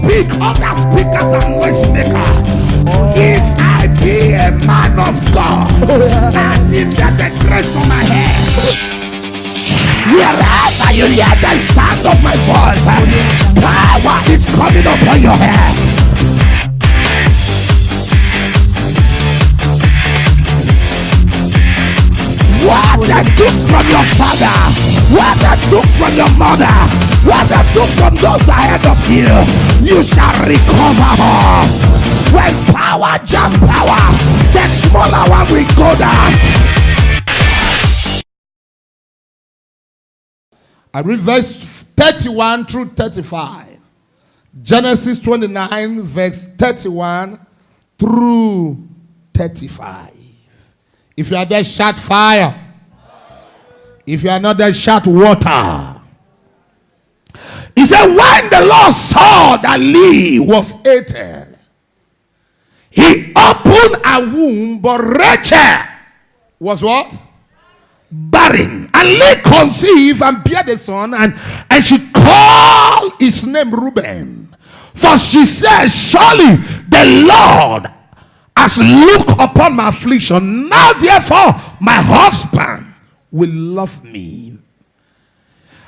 speak, other speakers and noise maker. If I be a man of God, and if you the grace on my head, wherever you hear the sound of my voice, power is coming upon your head. What they took from your father, what they took from your mother, what they took from those ahead of you, you shall recover. When power jump power, the smaller one will go down. I read verse 31 through 35. Genesis 29, verse 31 through 35. If you are there, shout fire. If you are not there, shout water. He said, when the Lord saw that Leah was hated, he opened a womb, but Rachel was what? Barren. And Leah conceived and bare a son, and she called his name Reuben. For she said, surely the Lord has looked upon my affliction. Now therefore my husband will love me.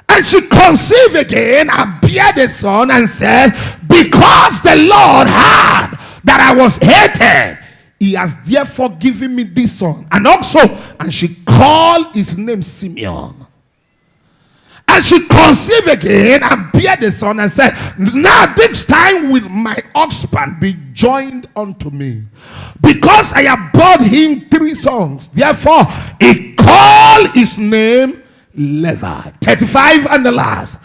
And she conceived again and bare a son, and said, because the Lord heard that I was hated, he has therefore given me this son. And she called his name Simeon. And she conceived again and bare a son, and said, now this time will my husband be joined unto me, because I have borne him 3 sons. Therefore he called his name Levi. 35 and the last.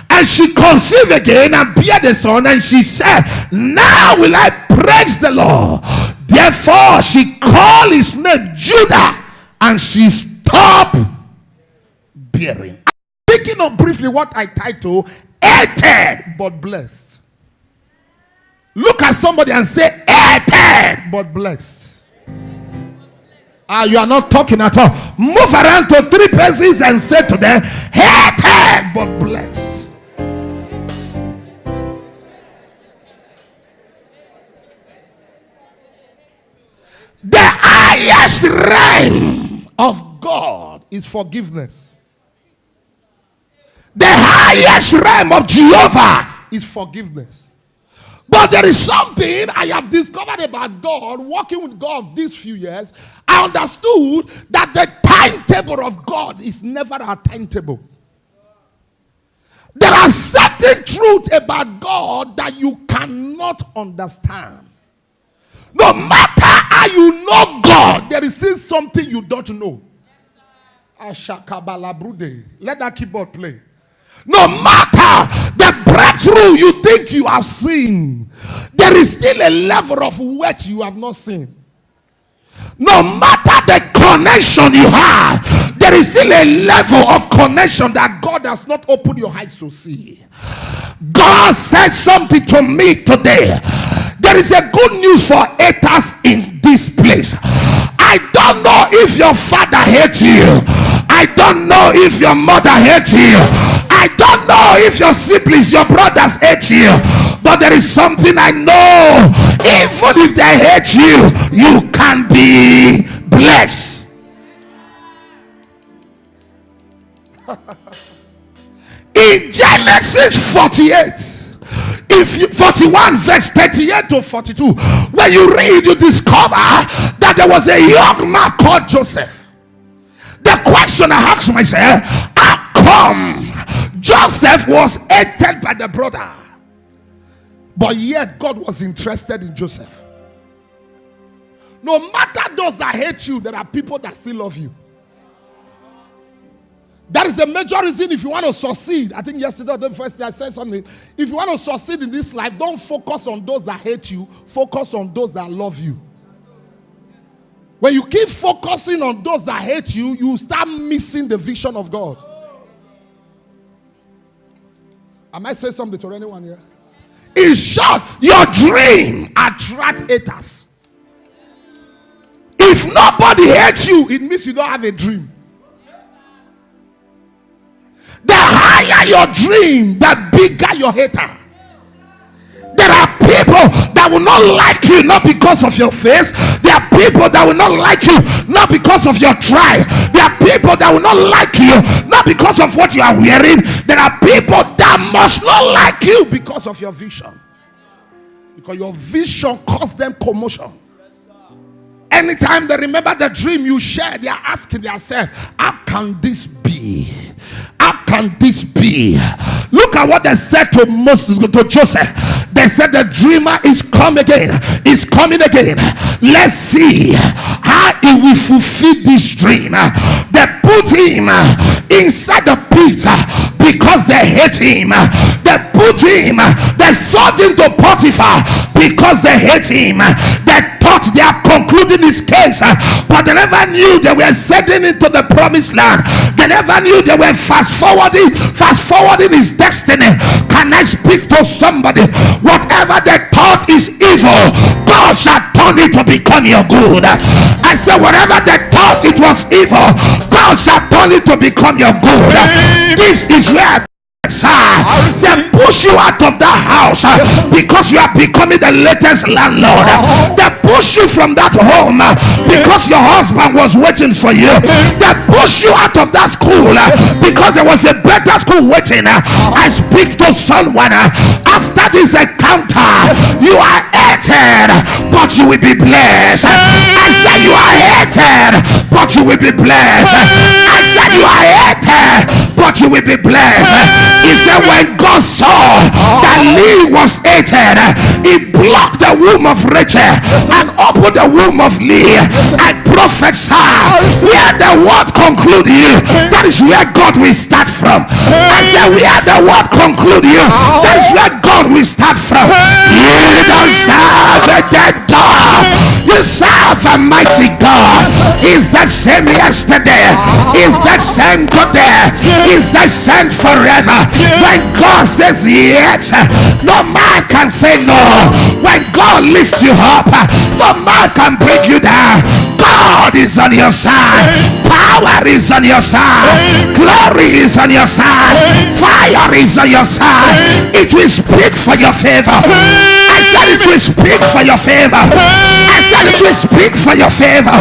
And she conceived again and bare a son, and she said, now will I praise the Lord. Therefore she called his name Judah, and she stopped bearing. Speaking of briefly what I title, hated but blessed. Look at somebody and say, hated but blessed. You are not talking at all. Move around to 3 persons and say to them, hated but blessed. The highest realm of God is forgiveness. The highest realm of Jehovah is forgiveness. But there is something I have discovered about God, working with God these few years. I understood that the timetable of God is never a timetable. There are certain truths about God that you cannot understand. No matter how you know God, there is still something you don't know. Let that keyboard play. No matter the breakthrough you think you have seen, there is still a level of weight you have not seen. No matter the connection you have, there is still a level of connection that God has not opened your eyes to see. God said something to me today. There is a good news for haters in this place. I don't know if your father hates you. I don't know if your mother hates you. I don't know if your siblings, your brothers hate you. But there is something I know. Even if they hate you, you can be blessed. In Genesis 48, 41 verse 38 to 42, when you read, you discover that there was a young man called Joseph. The question I asked myself, how come Joseph was hated by the brother, but yet God was interested in Joseph? No matter those that hate you, there are people that still love you. That is the major reason. If you want to succeed, I think yesterday or the first day I said something. If you want to succeed in this life, don't focus on those that hate you. Focus on those that love you. When you keep focusing on those that hate you, you start missing the vision of God. Am I saying something to anyone here? In short, your dream attracts haters. If nobody hates you, it means you don't have a dream. The higher your dream, the bigger your hater. There people that will not like you, not because of your face. There are people that will not like you, not because of your tribe. There are people that will not like you, not because of what you are wearing. There are people that must not like you because of your vision. Because your vision caused them commotion. Anytime they remember the dream you shared, they are asking themselves, how can this be? How can this be? Look at what they said to Moses, to Joseph. They said the dreamer is coming again. Is coming again. Let's see how he will fulfill this dream. They put him inside the pit because they hate him. They put him, they sold him to Potiphar because they hate him. They thought they are concluding his case, but they never knew they were sending into the promised land. They never knew they were fast forwarding his destiny. Can I speak to somebody? Whatever they thought is evil, God shall turn it to become your good. I said, whatever they thought it was evil, God shall turn it to become your good. This is where they push you out of that house because you are becoming the latest landlord. They push you from that home because your husband was waiting for you. They push you out of that school because there was a better school waiting. I speak to someone after this encounter. You are hated, but you will be blessed. I said you are hated, but you will be blessed. I said you are hated, but you will be blessed. He said when God saw that Leah was hated, he blocked the womb of Rachel and opened the womb of Leah. I prophesy where the word conclude you, that is where God will start from. I said where the word conclude you, that is where God will start from. You don't serve a dead God, you serve a mighty God. Is that same yesterday, is that same today, is that same forever. When God says yes, no man can say no. When God lifts you up, no man can break you down. God is on your side. Power is on your side. Glory is on your side. Fire is on your side. It will speak for your favor. I said it will speak for your favor. I said it will speak for your favor.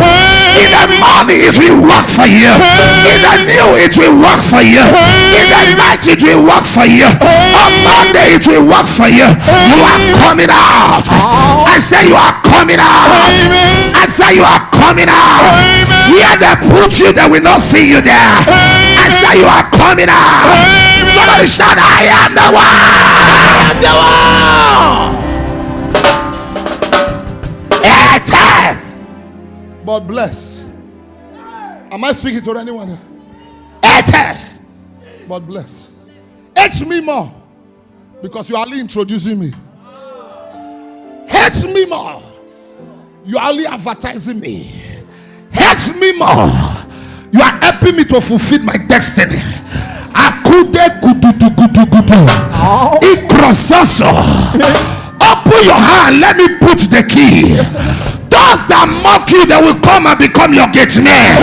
In the morning it will work for you. In the new it will work for you. In the night it will work for you. On Monday it will work for you. You are coming out. I say you are coming out. I say you are coming out. Where they put you, they will not see you there. I say you are coming out. Somebody shout, I am the one. I am the one. But bless. Am I speaking to anyone? But bless. Hate me more because you are only introducing me. Hate me more. You are only advertising me. Hate me more. You are helping me to fulfill my destiny. Open your hand. Let me put the key. Those that mock you, they will come and become your gate man.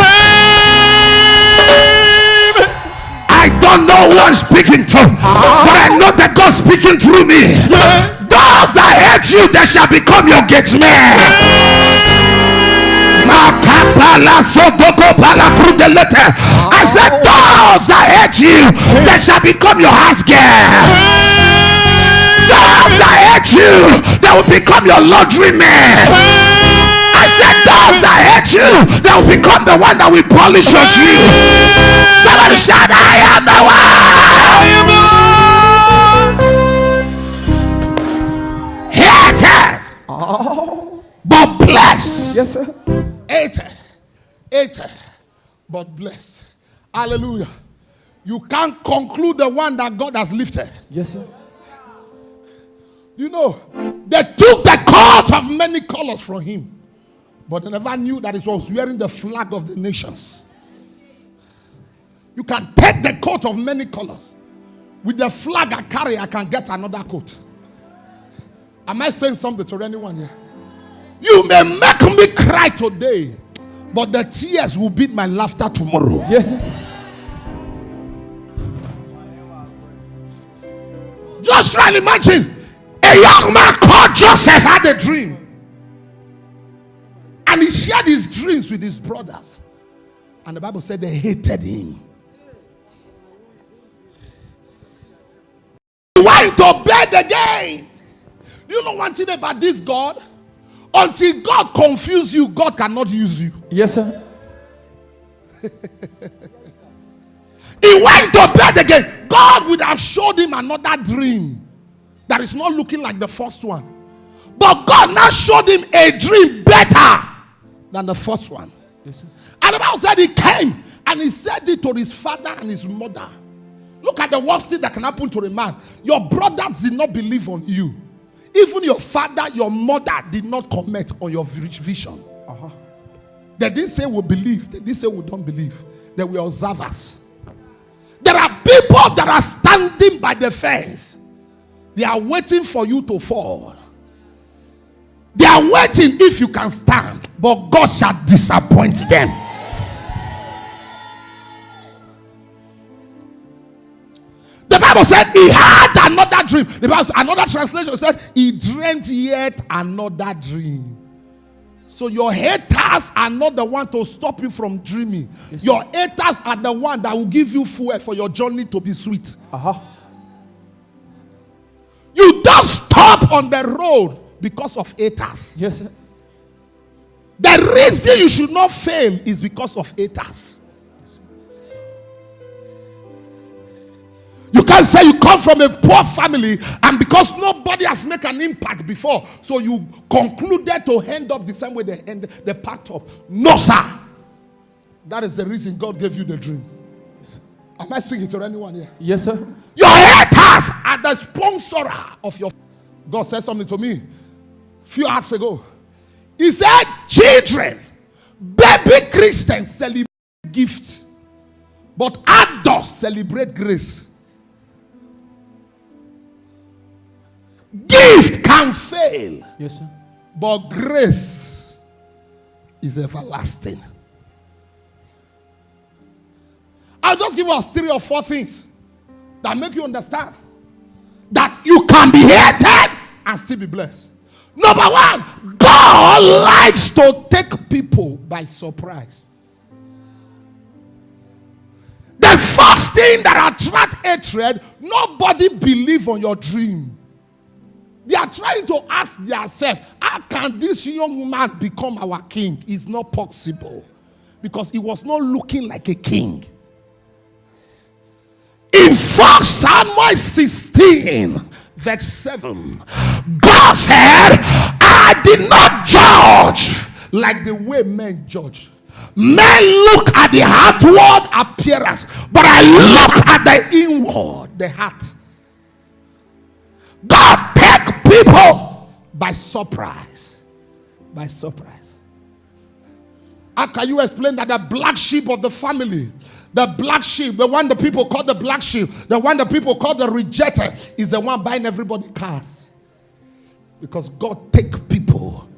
I don't know who I'm speaking to, but I know that God's speaking through me. Those that hate you, they shall become your gate man. I said, those that hate you, they shall become your house girl. Those that hate you, they will become your laundry man. I said, those that hate you, they will become the one that will polish your dream. Somebody shout, I am the one. Hated, but blessed. Yes, sir. Hated, but blessed. Hallelujah. You can't conclude the one that God has lifted. Yes, sir. You know, they took the coat of many colors from him, but they never knew that it was wearing the flag of the nations. You can take the coat of many colors. With the flag I carry, I can get another coat. Am I saying something to anyone here? You may make me cry today, but the tears will beat my laughter tomorrow. Yeah. Just try and imagine A young man called Joseph had a dream. And he shared his dreams with his brothers. And the Bible said they hated him. He went to bed again. Do you know one thing about this God? Until God confuses you, God cannot use you. Yes, sir. He went to bed again. God would have showed him another dream that is not looking like the first one. But God now showed him a dream better than the first one. Yes, sir. And the Bible said he came and he said it to his father and his mother. Look at the worst thing that can happen to a man. Your brothers did not believe on you. Even your father, your mother did not comment on your vision. They didn't say we believe. They didn't say we don't believe. They were observers. There are people that are standing by the fence. They are waiting for you to fall. They are waiting if you can stand. But God shall disappoint them. The Bible said he had another dream. The Bible, another translation said he dreamt yet another dream. So your haters are not the one to stop you from dreaming. Yes, your haters are the one that will give you fuel for your journey to be sweet. You don't stop on the road because of haters. Yes, sir. The reason you should not fail is because of haters. You can't say you come from a poor family and because nobody has made an impact before, so you concluded to end up the same way they packed up. No, sir. That is the reason God gave you the dream. Am I speaking to anyone here? Yes, sir. Your haters are the sponsor of your... God said something to me a few hours ago. He said, children, baby Christians celebrate gifts, but adults celebrate grace. Gift can fail. Yes, sir. But grace is everlasting. I'll just give us 3 or 4 things that make you understand that you can be hated and still be blessed. Number 1, God likes to take people by surprise. The first thing that attracts hatred, nobody believes on your dream. They are trying to ask themselves, how can this young man become our king? It's not possible. Because he was not looking like a king. In 1 Samuel 16, verse 7, God said, I did not judge like the way men judge. Men look at the outward appearance, but I look at the inward, the heart. God take people by surprise. By surprise. How can you explain that the black sheep of the family, the black sheep, the one the people call the black sheep, the one the people call the rejected, is the one buying everybody cars? Because God take people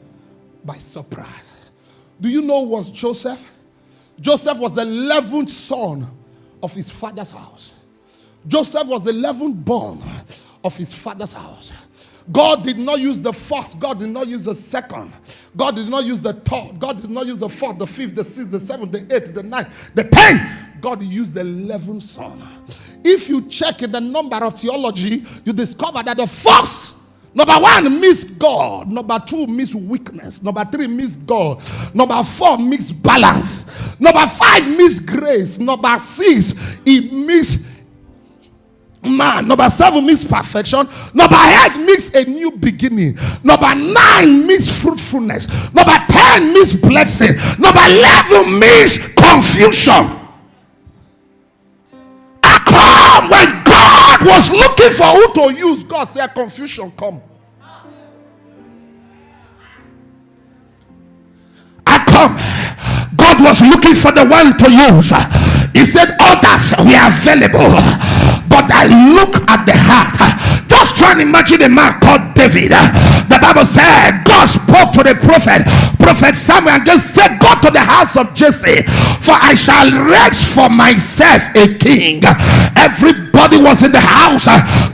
by surprise. Do you know who was Joseph? Joseph was the 11th son of his father's house. Joseph was the 11th born of his father's house. God did not use the first. God did not use the second. God did not use the third. God did not use the fourth, the fifth, the sixth, the seventh, the eighth, the ninth, the 10th. God used the 11th son. If you check in the number of theology, you discover that the first, number 1, means God. Number 2 means weakness. Number 3 means God. Number 4 means balance. Number 5 means grace. Number 6, it means man. Number 7 means perfection. Number 8 means a new beginning. Number 9 means fruitfulness. Number 10 means blessing. Number 11 means confusion. When God was looking for who to use, God said, confusion come. I come. God was looking for the one to use. He said, others were available, but I look at the heart. Just try and imagine a man called David. The Bible said God spoke to the prophet Samuel, and just said, go to the house of Jesse, for I shall raise for myself a king. Everybody was in the house,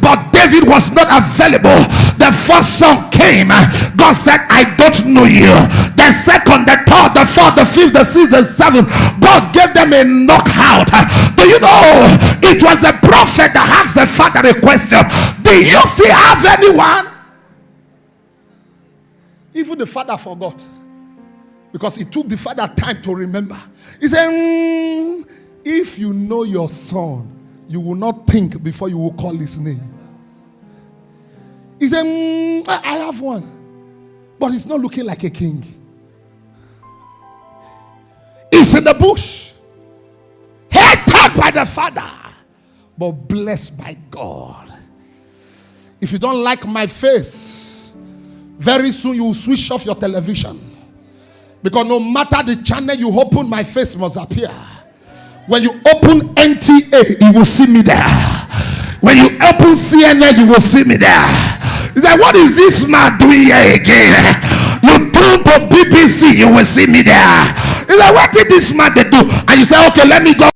but David was not available. The first son came. God said, I don't know you. The second, the third, the fourth, the fifth, the sixth, the seventh, God gave them a knockout. Do you know it was a prophet that asked the father a question? Do you still have anyone? Even the father forgot, because it took the father time to remember. He said, if you know your son, you will not think before you will call his name. He said, I have one, but he's not looking like a king. He's in the bush, hated by the father, but blessed by God. If you don't like my face, very soon you will switch off your television, because no matter the channel you open, my face must appear. When you open NTA, you will see me there. When you open CNN, you will see me there. He's like, what is this man doing here again? You turn to BBC, you will see me there. He's like, what did this man do? And you say, okay, let me go.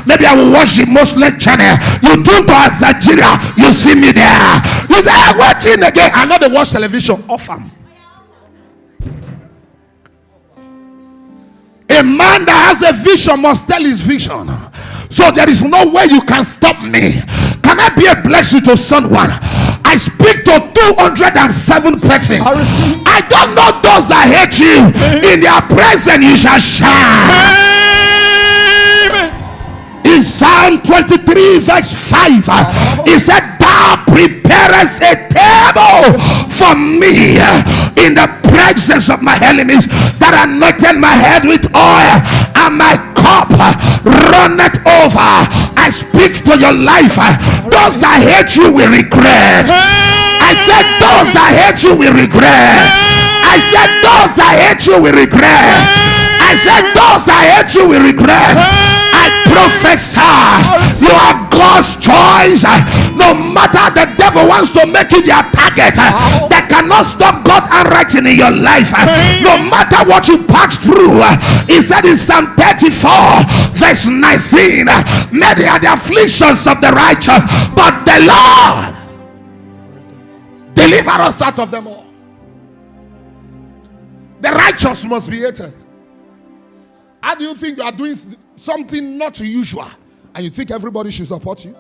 Maybe I will watch the Muslim channel. You turn to Nigeria, you see me there. You say, hey, what's in again? I know they watch television often. A man that has a vision must tell his vision. So there is no way you can stop me. Can I be a blessing to someone? I speak to 207 persons. I don't know those that hate you. In their presence you shall shine. In Psalm 23 verse 5, he said, thou preparest a table for me in the presence of my enemies, that anointed my head with oil, and my cup runneth over. I speak to your life. Those that hate you will regret. I said those that hate you will regret. I said those that hate you will regret. I said those that hate you will regret. I prophesy, you are God's choice. No matter the devil wants to make you their target, they cannot stop God handwriting in your life. No matter what you pass through, he said in Psalm 34 verse 19, many are the afflictions of the righteous, but the Lord deliver us out of them all. The righteous must be hated. How do you think you are doing something not usual and you think everybody should support you?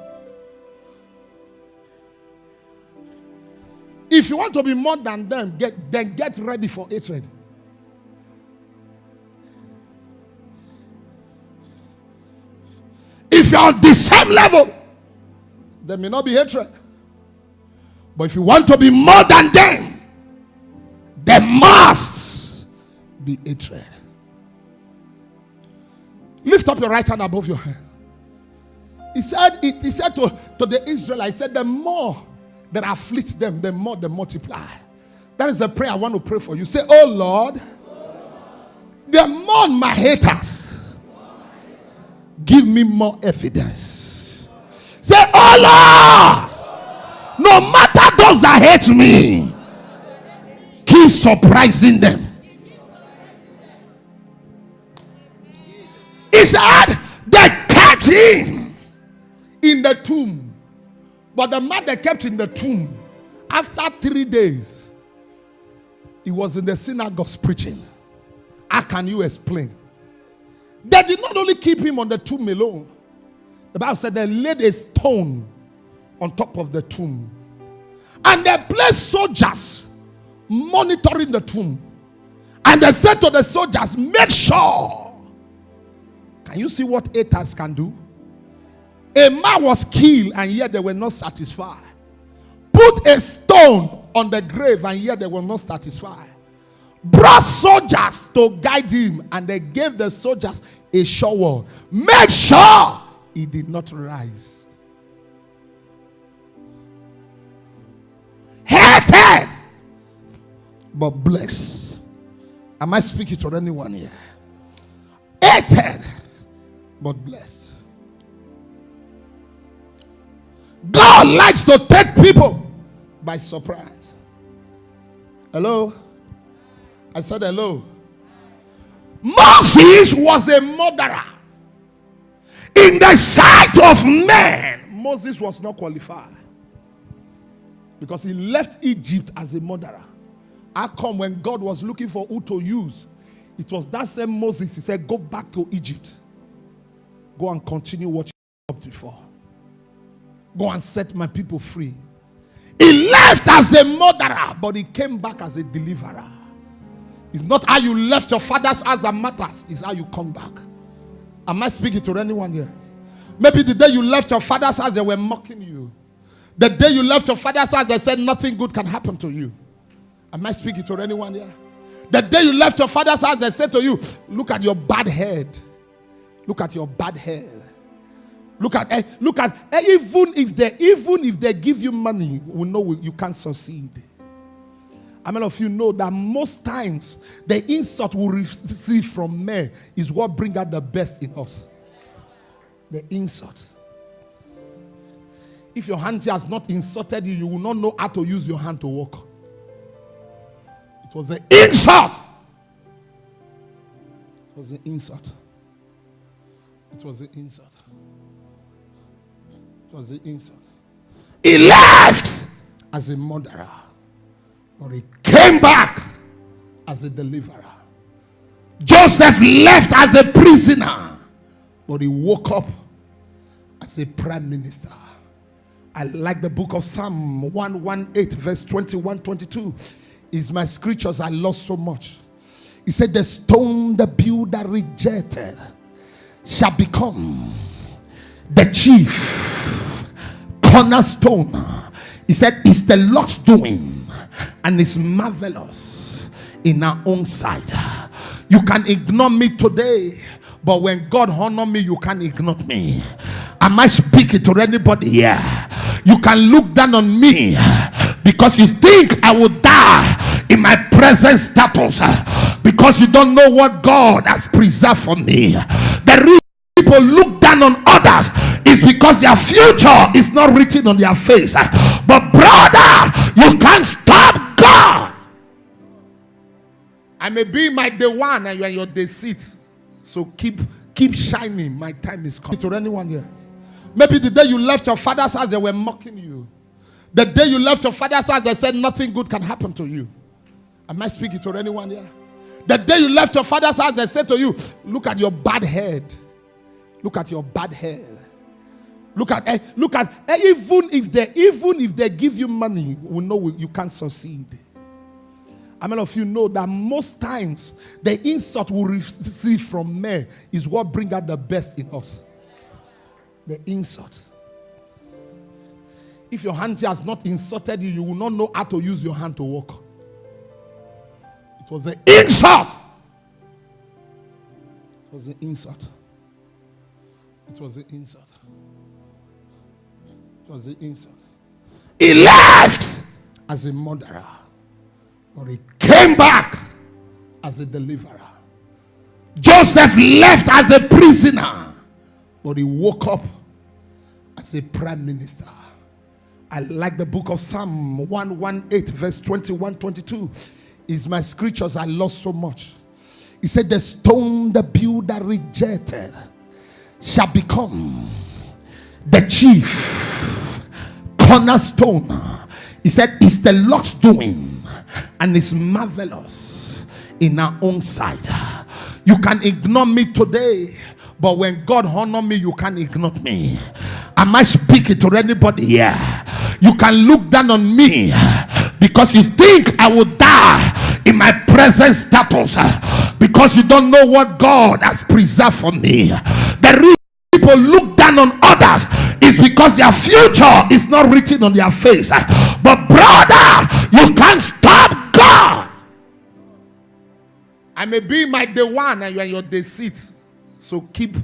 If you want to be more than them, get ready for hatred. If you're on the same level, there may not be hatred. But if you want to be more than them, there must be hatred. Lift up your right hand above your head. He said to the Israelites, he said, the more that afflict them, the more they multiply. That is a prayer I want to pray for you. Say, oh Lord, the more my haters, give me more evidence. Say, oh Lord, no matter those that hate me, keep surprising them. He said they kept him in the tomb. But the man they kept in the tomb, after 3 days, he was in the synagogues preaching. How can you explain? They did not only keep him on the tomb alone. The Bible said they laid a stone on top of the tomb. And they placed soldiers monitoring the tomb. And they said to the soldiers, make sure. Can you see what haters can do? A man was killed and yet they were not satisfied. Put a stone on the grave and yet they were not satisfied. Brought soldiers to guide him and they gave the soldiers a sure word. Make sure he did not rise. Hated but blessed. Am I speaking to anyone here? Hated but blessed. God likes to take people by surprise. Hello? I said hello. Moses was a murderer. In the sight of men, Moses was not qualified. Because he left Egypt as a murderer. How come when God was looking for who to use, it was that same Moses? He said, go back to Egypt. Go and continue what you stopped before. Go and set my people free. He left as a murderer, but he came back as a deliverer. It's not how you left your father's house that matters. It's how you come back. Am I speaking to anyone here? Maybe the day you left your father's house, they were mocking you. The day you left your father's house, they said nothing good can happen to you. Am I speaking to anyone here? The day you left your father's house, they said to you, look at your bad head. Look at your bad hair. Look at even if they give you money, we know you can't succeed. How many of you know that most times the insult we receive from men is what brings out the best in us? The insult. If your hand has not insulted you, you will not know how to use your hand to walk. It was an insult. It was an insult. It was an insult. It was an insult. He left as a murderer, but he came back as a deliverer. Joseph left as a prisoner, but he woke up as a prime minister. I like the book of Psalm 118, verse 21-22. Is my scriptures I love so much. He said, the stone the builder rejected shall become the chief cornerstone. He said, it's the Lord's doing, and it's marvelous in our own sight. You can ignore me today, but when God honor me, you can't ignore me. Am I speaking to anybody here? You can look down on me because you think I will die in my present status, because you don't know what God has preserved for me. The reason people look down on others is because their future is not written on their face. But brother, you can't stop God. I may be my day one and you are your day six. So keep shining. My time is coming. To anyone here? Maybe the day you left your father's house, they were mocking you. The day you left your father's house, they said nothing good can happen to you. Am I speaking to anyone here? The day you left your father's house, they said to you, look at your bad head. Look at your bad hair. Look at even if they give you money, we know you can't succeed. How many of you know that most times the insult we receive from men is what brings out the best in us? The insult. If your hand has not insulted you, you will not know how to use your hand to walk. It was an insult. It was an insult. It was an insult. It was an insult. He left as a murderer, but he came back as a deliverer. Joseph left as a prisoner, but he woke up as a prime minister. I like the book of Psalm 118, verse 21-22. Is my scriptures I love so much. He said, the stone the builder rejected shall become the chief cornerstone. He said, it's the Lord's doing, and it's marvelous in our own sight. You can ignore me today, but when God honor me, you can't ignore me. Am I speaking to anybody here? You can look down on me because you think I will die in my present status, because you don't know what God has preserved for me. The reason people look down on others is because their future is not written on their face. But brother, you can't stop God. I may be my day one and you are your day six. So keep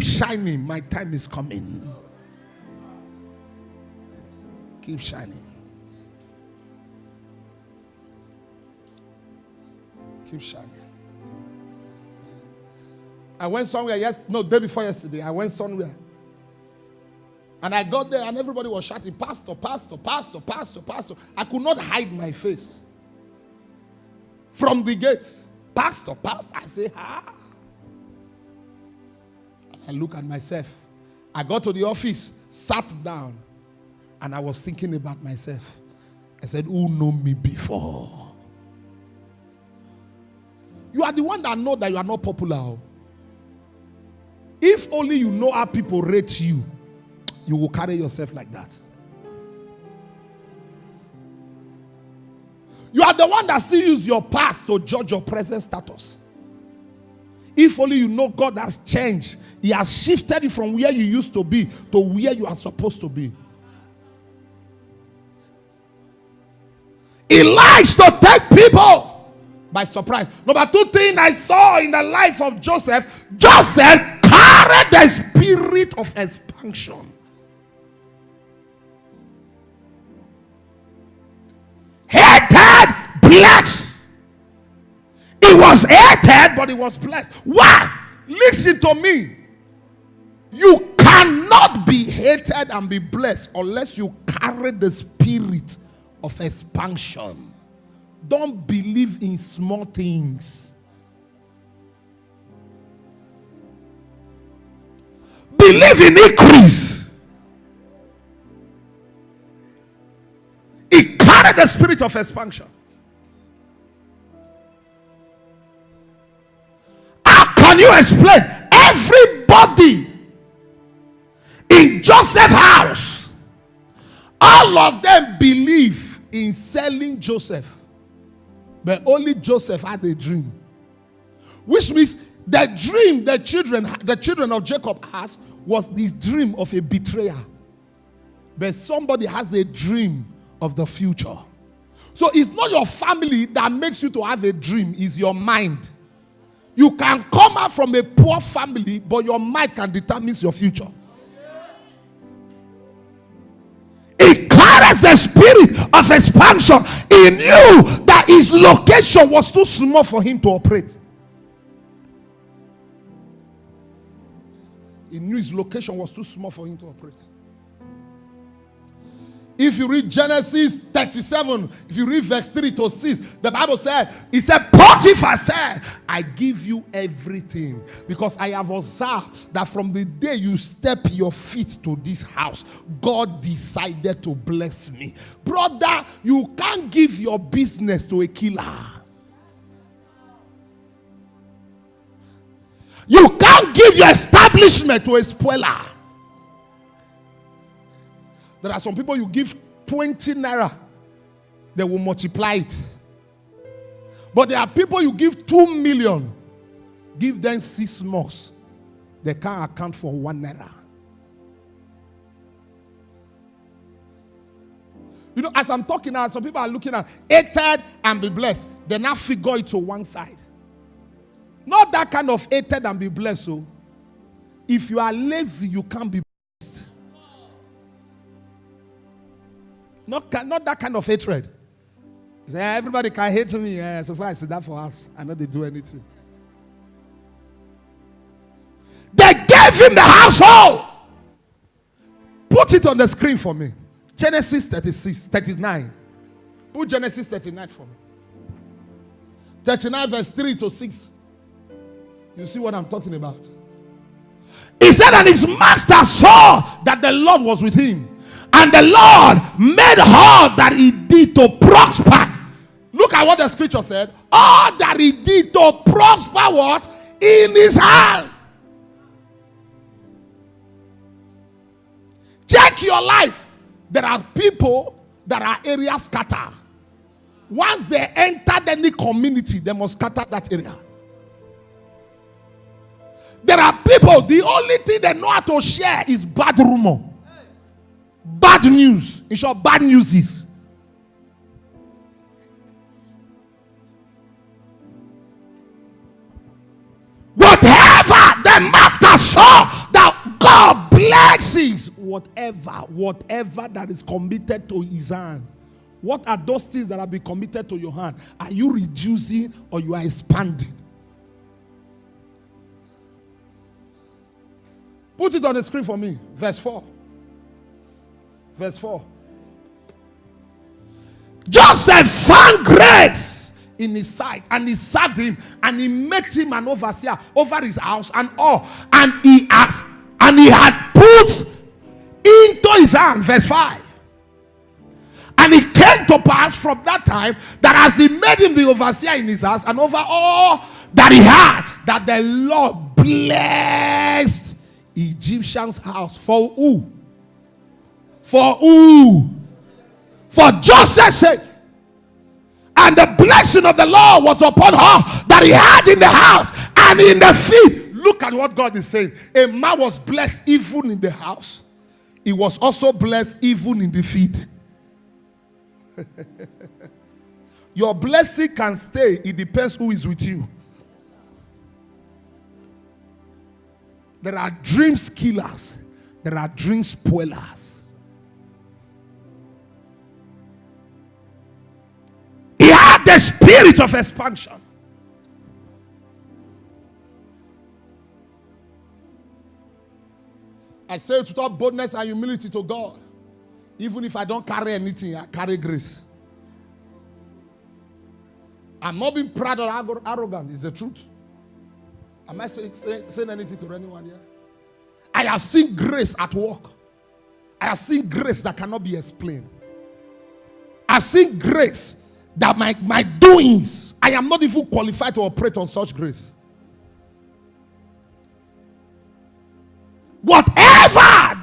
shining. My time is coming. Keep shining. Keep shining. I went somewhere day before yesterday. I went somewhere. And I got there and everybody was shouting, pastor, pastor, pastor, pastor, pastor. I could not hide my face. From the gate, pastor, pastor. I say, I look at myself. I got to the office, sat down, and I was thinking about myself. I said, who know me before? You are the one that know that you are not popular. If only you know how people rate you, you will carry yourself like that. You are the one that still use your past to judge your present status. If only you know God has changed. He has shifted you from where you used to be to where you are supposed to be. He likes to take people by surprise. Number two thing I saw in the life of Joseph, Joseph carried the spirit of expansion. Hated, blessed. He was hated, but he was blessed. Why? Listen to me. You cannot be hated and be blessed unless you carry the spirit of expansion. Don't believe in small things. Believe in increase. He carried the spirit of expansion. How can you explain? Everybody in Joseph's house, all of them believe in selling Joseph. But only Joseph had a dream. Which means the dream the children of Jacob has was this dream of a betrayer. But somebody has a dream of the future. So it's not your family that makes you to have a dream, it's your mind. You can come out from a poor family, but your mind can determine your future. It carries the spirit of expansion. He knew that his location was too small for him to operate. He knew his location was too small for him to operate. If you read Genesis 37, if you read verse 3 to 6, the Bible said, it said, Potiphar said, I give you everything because I have observed that from the day you step your feet to this house, God decided to bless me. Brother, you can't give your business to a killer. You can't give your establishment to a spoiler. There are some people you give 20 naira, they will multiply it. But there are people you give 2 million, give them 6 months, they can't account for 1 naira. You know, as I'm talking now, some people are looking at hated and be blessed. They now figure it to one side. Not that kind of hated and be blessed. So, if you are lazy, you can't be blessed. Not that kind of hatred. Say, everybody can hate me. So far I see that for us. I know they do anything. They gave him the household. Put it on the screen for me. Genesis 39. Put Genesis 39 for me. 39 verse 3 to 6. You see what I'm talking about? He said, and his master saw that the Lord was with him. And the Lord made all that he did to prosper. Look at what the scripture said. All that he did to prosper what? In his hand. Check your life. There are people that are area scatter. Once they entered any community, they must scatter that area. There are people, the only thing they know how to share is bad rumor. Bad news. In short, bad news is. Whatever the master saw that God blesses, whatever that is committed to his hand. What are those things that have been committed to your hand? Are you reducing or you are expanding? Put it on the screen for me. Verse 4. Verse 4. Joseph found grace in in his sight, and he served him, and he made him an overseer over his house and all. And he had put into his hand, verse 5. And it came to pass from that time that as he made him the overseer in his house and over all that he had, that the Lord blessed Egyptian's house. For who? For who? For Joseph's sake. And the blessing of the Lord was upon her that he had in the house and in the field. Look at what God is saying. A man was blessed even in the house. He was also blessed even in the field. Your blessing can stay. It depends who is with you. There are dream killers. There are dream spoilers. He had the spirit of expansion. I say it without boldness and humility to God. Even if I don't carry anything, I carry grace. I'm not being proud or arrogant. It's the truth. Am I saying anything to anyone here? I have seen grace at work. I have seen grace that cannot be explained. I've seen grace that my doings, I am not even qualified to operate on such grace. Whatever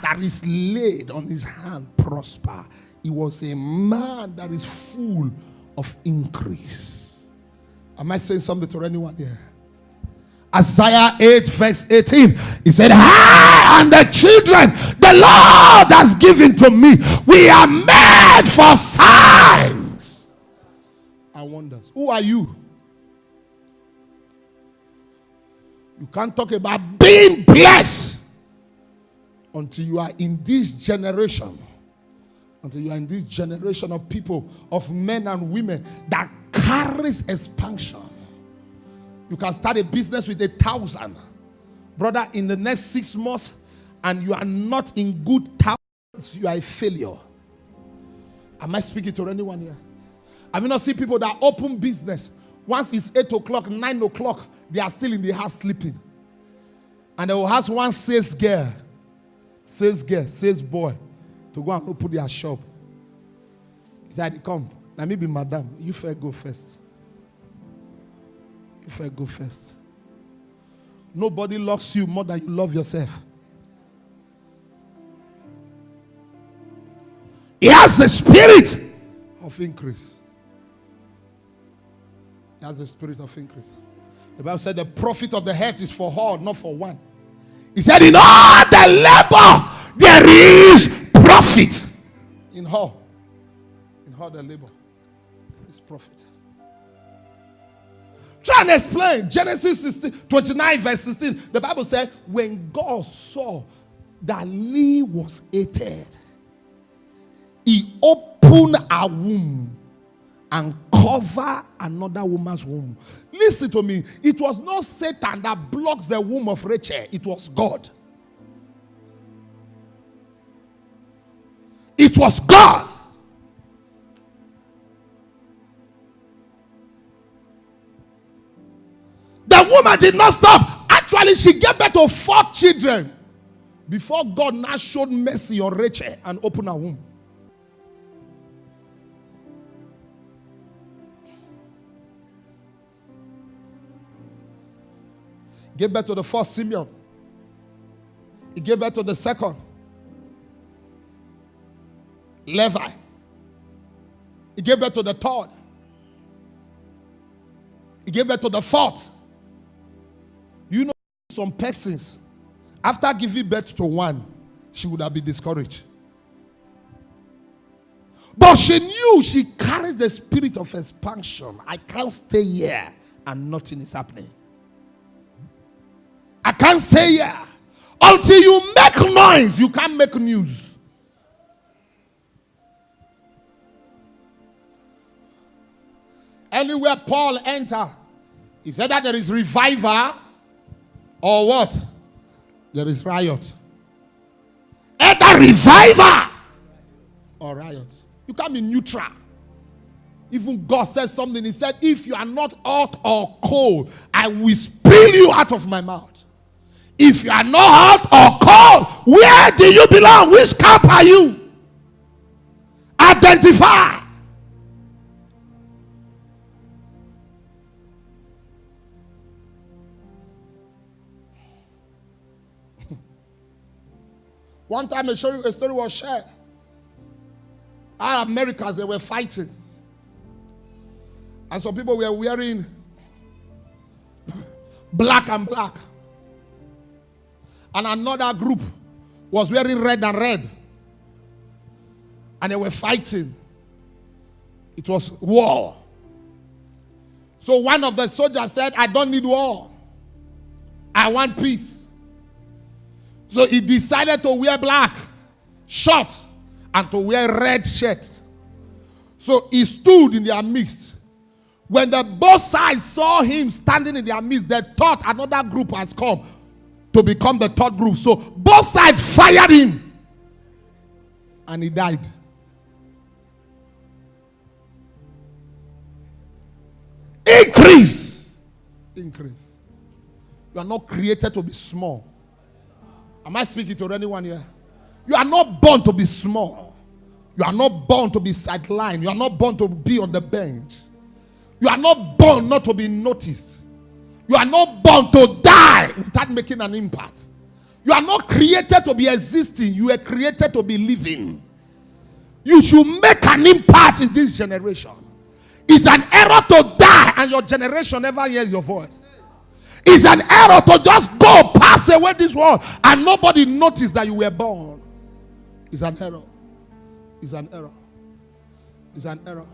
that is laid on his hand prosper. He was a man that is full of increase. Am I saying something to anyone here? Isaiah 8 verse 18. He said, I and the children the Lord has given to me, we are made for signs and wonders. Who are you? You can't talk about being blessed until you are in this generation. Until you are in this generation of people, of men and women that carries expansion. You can start a business with 1,000. Brother, in the next 6 months, and you are not in good terms, you are a failure. Am I speaking to anyone here? Have you not seen people that open business? Once it's 8 o'clock, 9 o'clock, they are still in the house sleeping. And they will ask one sales girl, sales boy, to go and open their shop. He said, come, let me be madam. You first go first. You first go first. Nobody loves you more than you love yourself. He has the spirit of increase. He has the spirit of increase. The Bible said the profit of the head is for all, not for one. He said, in all the labor, there is profit. In all the labor, there is profit. Try and explain. Genesis 29 verse 16. The Bible said, when God saw that Lee was hated, he opened a womb and covered another woman's womb. Listen to me. It was not Satan that blocks the womb of Rachel. It was God. It was God. The woman did not stop. Actually, she gave birth to 4 children before God now showed mercy on Rachel and opened her womb. Gave birth to the first Simeon. He gave birth to the second, Levi. He gave birth to the third. He gave birth to the fourth. You know, some persons, after giving birth to one, she would have been discouraged. But she knew she carries the spirit of expansion. I can't stay here and nothing is happening. I can't stay here. Until you make noise, you can't make news. Anywhere Paul entered, he said that there is revival or what? There is riot. Either revival or riot. You can't be neutral. Even God said something. He said, if you are not hot or cold, I will spill you out of my mouth. If you are not hot or cold, where do you belong? Which camp are you? Identify. One time a story was shared. Our Americans, they were fighting. And some people were wearing black and black. And another group was wearing red and red. And they were fighting. It was war. So one of the soldiers said, I don't need war. I want peace. So he decided to wear black shirt and to wear red shirt. So he stood in their midst. When the both sides saw him standing in their midst, they thought another group has come to become the third group. So both sides fired him. And he died. Increase. Increase. You are not created to be small. Am I speaking to anyone here? You are not born to be small. You are not born to be sidelined. You are not born to be on the bench. You are not born not to be noticed. You are not born to die without making an impact. You are not created to be existing. You are created to be living. You should make an impact in this generation. It's an error to die and your generation never hears your voice. It's an error to just go pass away this world and nobody noticed that you were born. It's an error. It's an error. It's an error.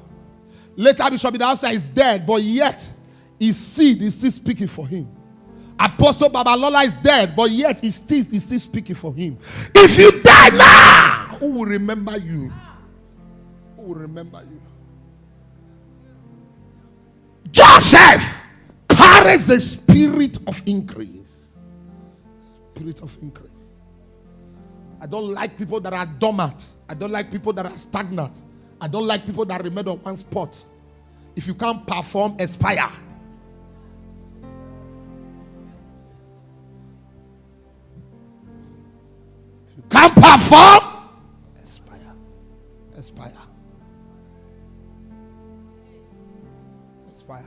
Later Bishop Idausa is dead, but yet his seed is still speaking for him. Apostle Babalola is dead, but yet he's still speaking for him. If you die now, who will remember you? Who will remember you? Joseph carries the spirit of increase. Spirit of increase. I don't like people that are dormant. I don't like people that are stagnant. I don't like people that remain on one spot. If you can't perform, aspire. If you can't perform, aspire. Aspire. Aspire.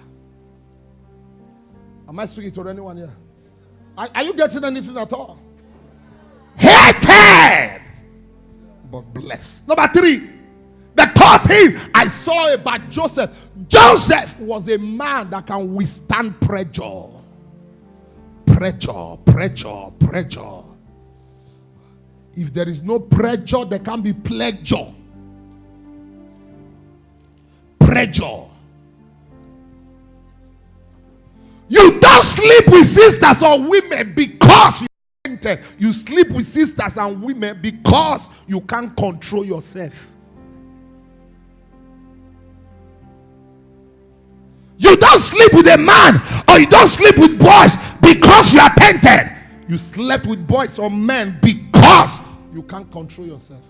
Am I speaking to anyone here? Are you getting anything at all? Hated, but blessed. Number 3. The third thing I saw about Joseph. Joseph was a man that can withstand pressure. Pressure, pressure, pressure. If there is no pressure, there can be pleasure. Pressure. You don't sleep with sisters or women because you entered. You sleep with sisters and women because you can't control yourself. You don't sleep with a man or you don't sleep with boys because you are tempted. You slept with boys or men because you can't control yourself.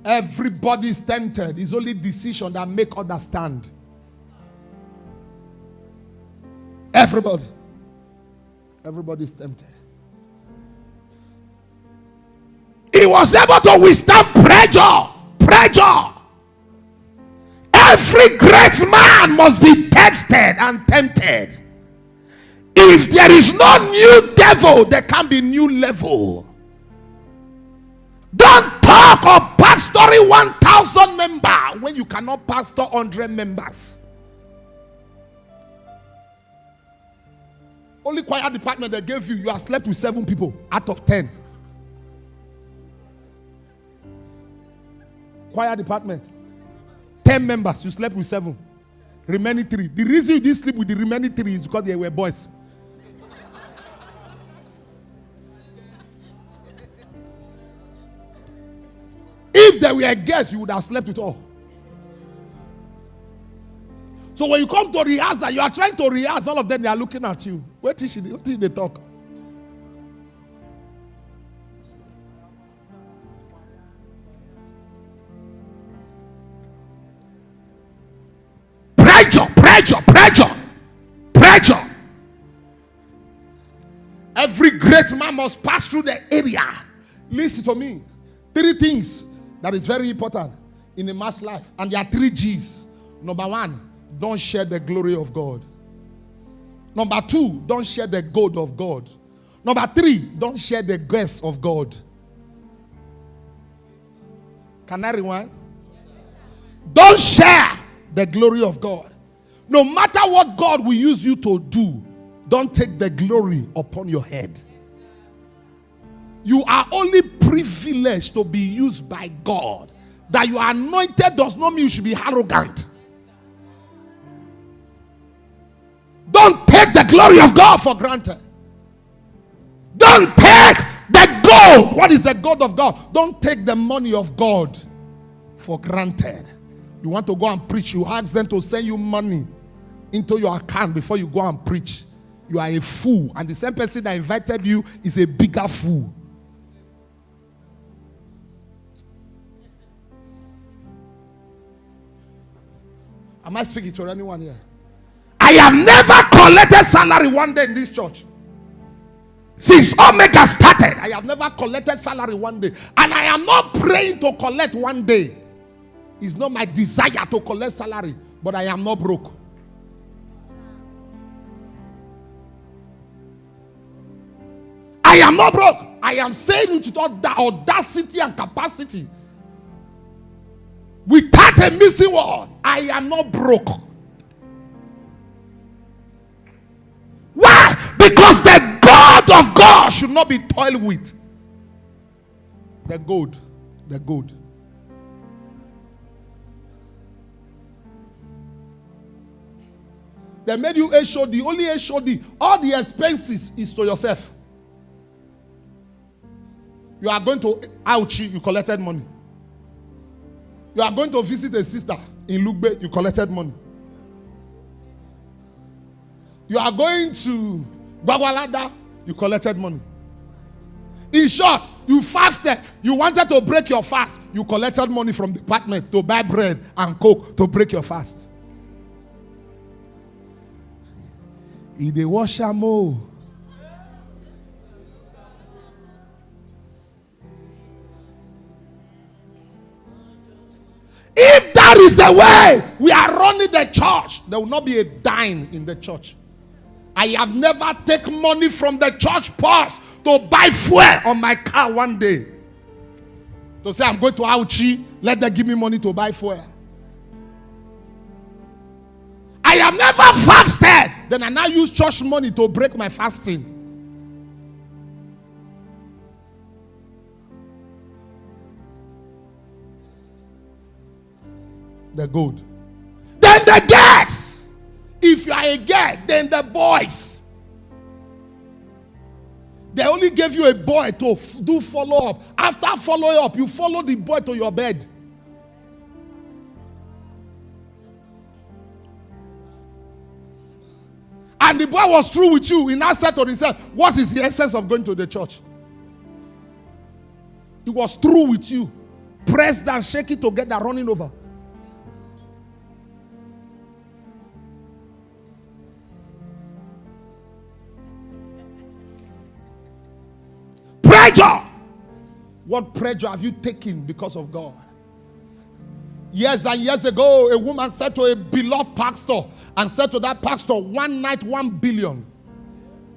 Everybody is tempted. It's only decision that make others stand. Everybody is tempted. He was able to withstand pressure. Every great man must be tested and tempted. If there is no new devil, there can be new level. Don't talk of pastoring 1,000 members when you cannot pastor 100 members. Only choir department they gave you, you have slept with 7 people out of 10. Choir department, 10 members, you slept with 7. Remaining 3. The reason you didn't sleep with the remaining 3 is because they were boys. If they were guests, you would have slept with all. So when you come to rehearsal, you are trying to rehearse, all of them, they are looking at you. What did they talk? Pressure. Every great man must pass through the area. Listen to me. 3 things that is very important in a man's life. And there are 3 G's. Number 1, don't share the glory of God. Number 2, don't share the gold of God. Number 3, don't share the grace of God. Can I rewind? Don't share the glory of God. No matter what God will use you to do, don't take the glory upon your head. You are only privileged to be used by God. That you are anointed does not mean you should be arrogant. Don't take the glory of God for granted. Don't take the gold. What is the gold of God? Don't take the money of God for granted. You want to go and preach, you ask them to send you money into your account before you go and preach. You are a fool. And the same person that invited you is a bigger fool. Am I speaking to anyone here? I have never collected salary one day in this church. Since Omega started, I have never collected salary one day. And I am not praying to collect one day. It's not my desire to collect salary. But I am not broke. I am not broke. I am saying it with the audacity and capacity. Without a missing word, I am not broke. Why? Because the God of God should not be toiled with. The gold. They made you HOD, only HOD. All the expenses is to yourself. You are going to Auchi, you collected money. You are going to visit a sister in Lugbe, you collected money. You are going to Gwagwalada, you collected money. In short, you fasted. You wanted to break your fast. You collected money from the department to buy bread and coke to break your fast. Ide washamo. If that is the way we are running the church, there will not be a dime in the church. I have never taken money from the church purse to buy fuel on my car one day. To say I'm going to Auchi, let them give me money to buy fuel. I have never fasted. Then I now use church money to break my fasting. The gold. Then the girls. If you are a girl, then the boys. They only gave you a boy to do follow up. After follow up, you follow the boy to your bed. And the boy was through with you. He now said to himself, what is the essence of going to the church? He was through with you. Press down, shake it together, running over. Pressure. What pressure have you taken because of God? Years and years ago, a woman said to a beloved pastor, and said to that pastor, one night, 1 billion.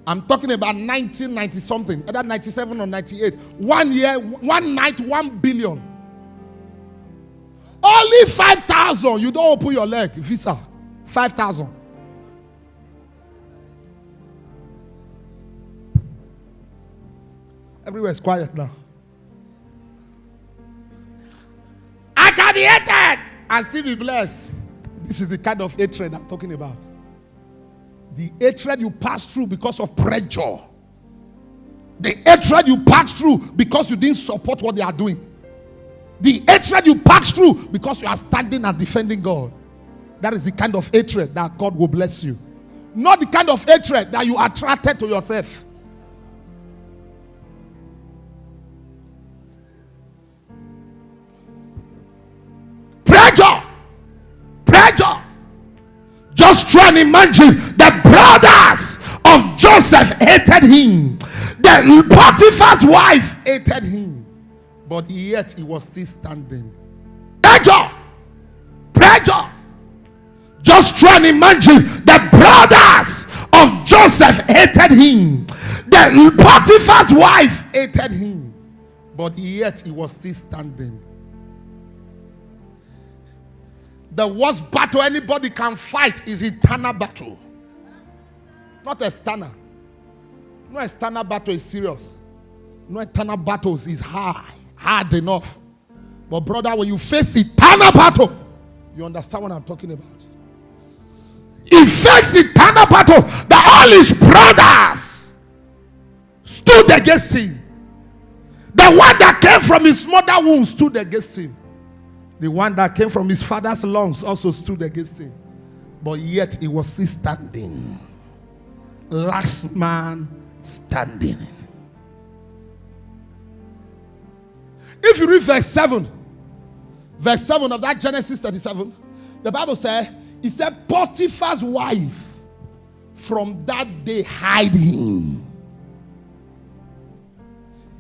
I'm talking about 1990 something, either 97 or 98. 1 year, one night, 1 billion. Only 5,000. You don't open your leg, visa. 5,000. Everywhere is quiet now. I can be hated and still be blessed. This is the kind of hatred I'm talking about. The hatred you pass through because of pressure. The hatred you pass through because you didn't support what they are doing. The hatred you pass through because you are standing and defending God. That is the kind of hatred that God will bless you. Not the kind of hatred that you attracted to yourself. Pressure. Just try and imagine the brothers of Joseph hated him. The Potiphar's wife hated him. But yet he was still standing. Pressure. Pressure. Just try and imagine the brothers of Joseph hated him. The Potiphar's wife hated him. But yet he was still standing. The worst battle anybody can fight is eternal battle. Not external. No external battle is serious. No external battles is hard enough. But brother, when you face eternal battle, you understand what I'm talking about. He faced eternal battle. That all his brothers stood against him. The one that came from his mother's womb stood against him. The one that came from his father's lungs also stood against him. But yet he was still standing. Last man standing. If you read verse 7 of that Genesis 37, the Bible says, it said Potiphar's wife from that day hid him.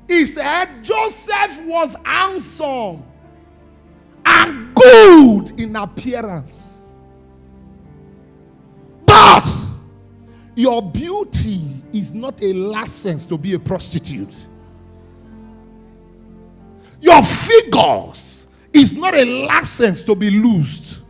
He said Joseph was handsome and good in appearance, but your beauty is not a license to be a prostitute. Your figures is not a license to be loosed.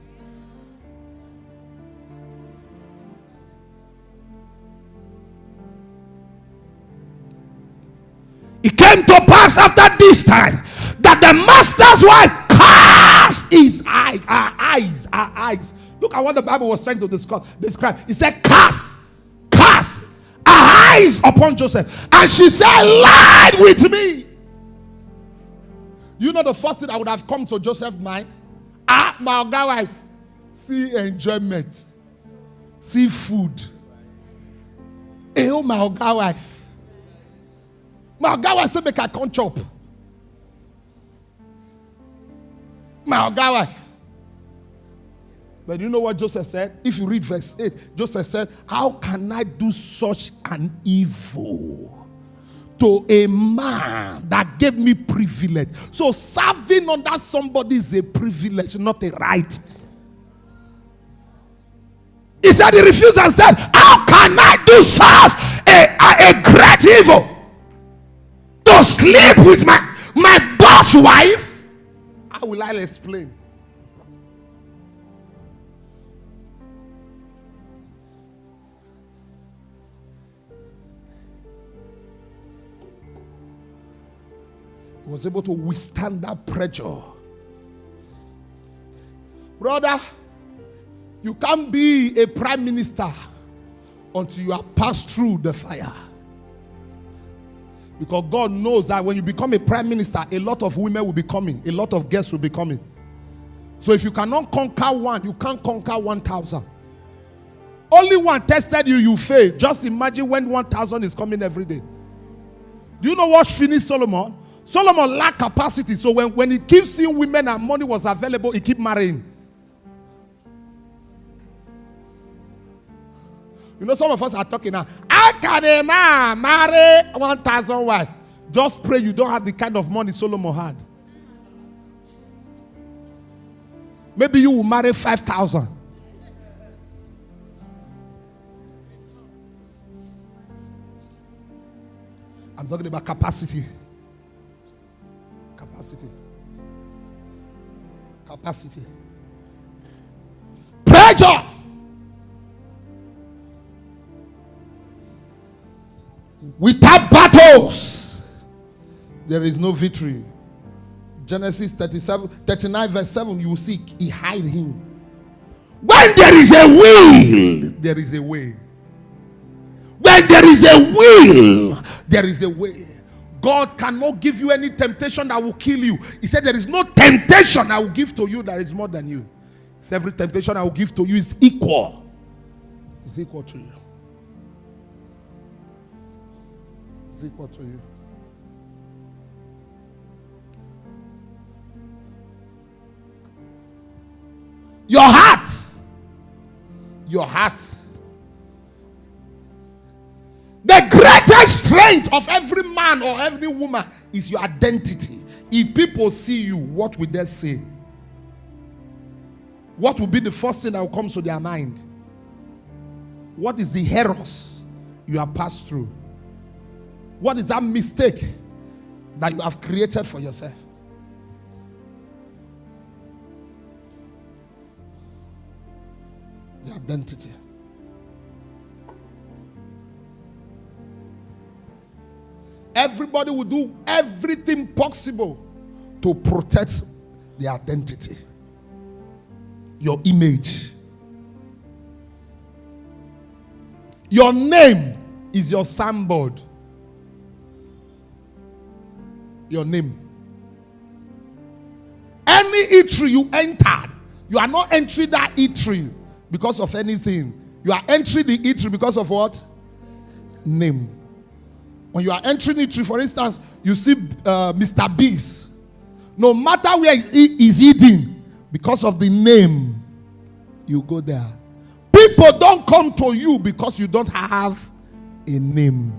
It came to pass after this time that the master's wife cast her eyes. Look at what the Bible was trying to describe. It said cast her eyes upon Joseph. And she said, lie with me. You know the first thing that would have come to Joseph's mind? My wife. See enjoyment. See food. My wife. My wife said, make I come chop. My wife. But you know what Joseph said? If you read verse 8, Joseph said, how can I do such an evil to a man that gave me privilege? So serving under somebody is a privilege, not a right. He said, he refused and said, how can I do such a great evil? To sleep with my boss wife? How will I explain? He was able to withstand that pressure. Brother, you can't be a prime minister until you have passed through the fire. Because God knows that when you become a prime minister, a lot of women will be coming. A lot of guests will be coming. So if you cannot conquer one, you can't conquer 1,000. Only one tested you, you fail. Just imagine when 1,000 is coming every day. Do you know what finished Solomon? Solomon lacked capacity. So when he keeps seeing women and money was available, he kept marrying. You know, some of us are talking now. How can a man marry 1,000 wives? Just pray you don't have the kind of money Solomon had. Maybe you will marry 5,000. I'm talking about capacity. Capacity. Pressure. Without battles, there is no victory. Genesis 39 verse 7, you will see he hide him. When there is a will, there is a way. When there is a will, there is a way. God cannot give you any temptation that will kill you. He said there is no temptation I will give to you that is more than you. He said every temptation I will give to you is equal. It's equal to you. It's equal to you. Your heart, your heart. The greatest strength of every man or every woman is your identity. If people see you, what will they say? What will be the first thing that will come to their mind? What is the errors you have passed through? What is that mistake that you have created for yourself? The identity. Everybody will do everything possible to protect their identity. Your image. Your name is your signboard. Your name. Any eatery you entered, you are not entering that eatery because of anything. You are entering the eatery because of what? Name. When you are entering eatery, for instance, you see Mr. Beast. No matter where he is eating, because of the name, you go there. People don't come to you because you don't have a name.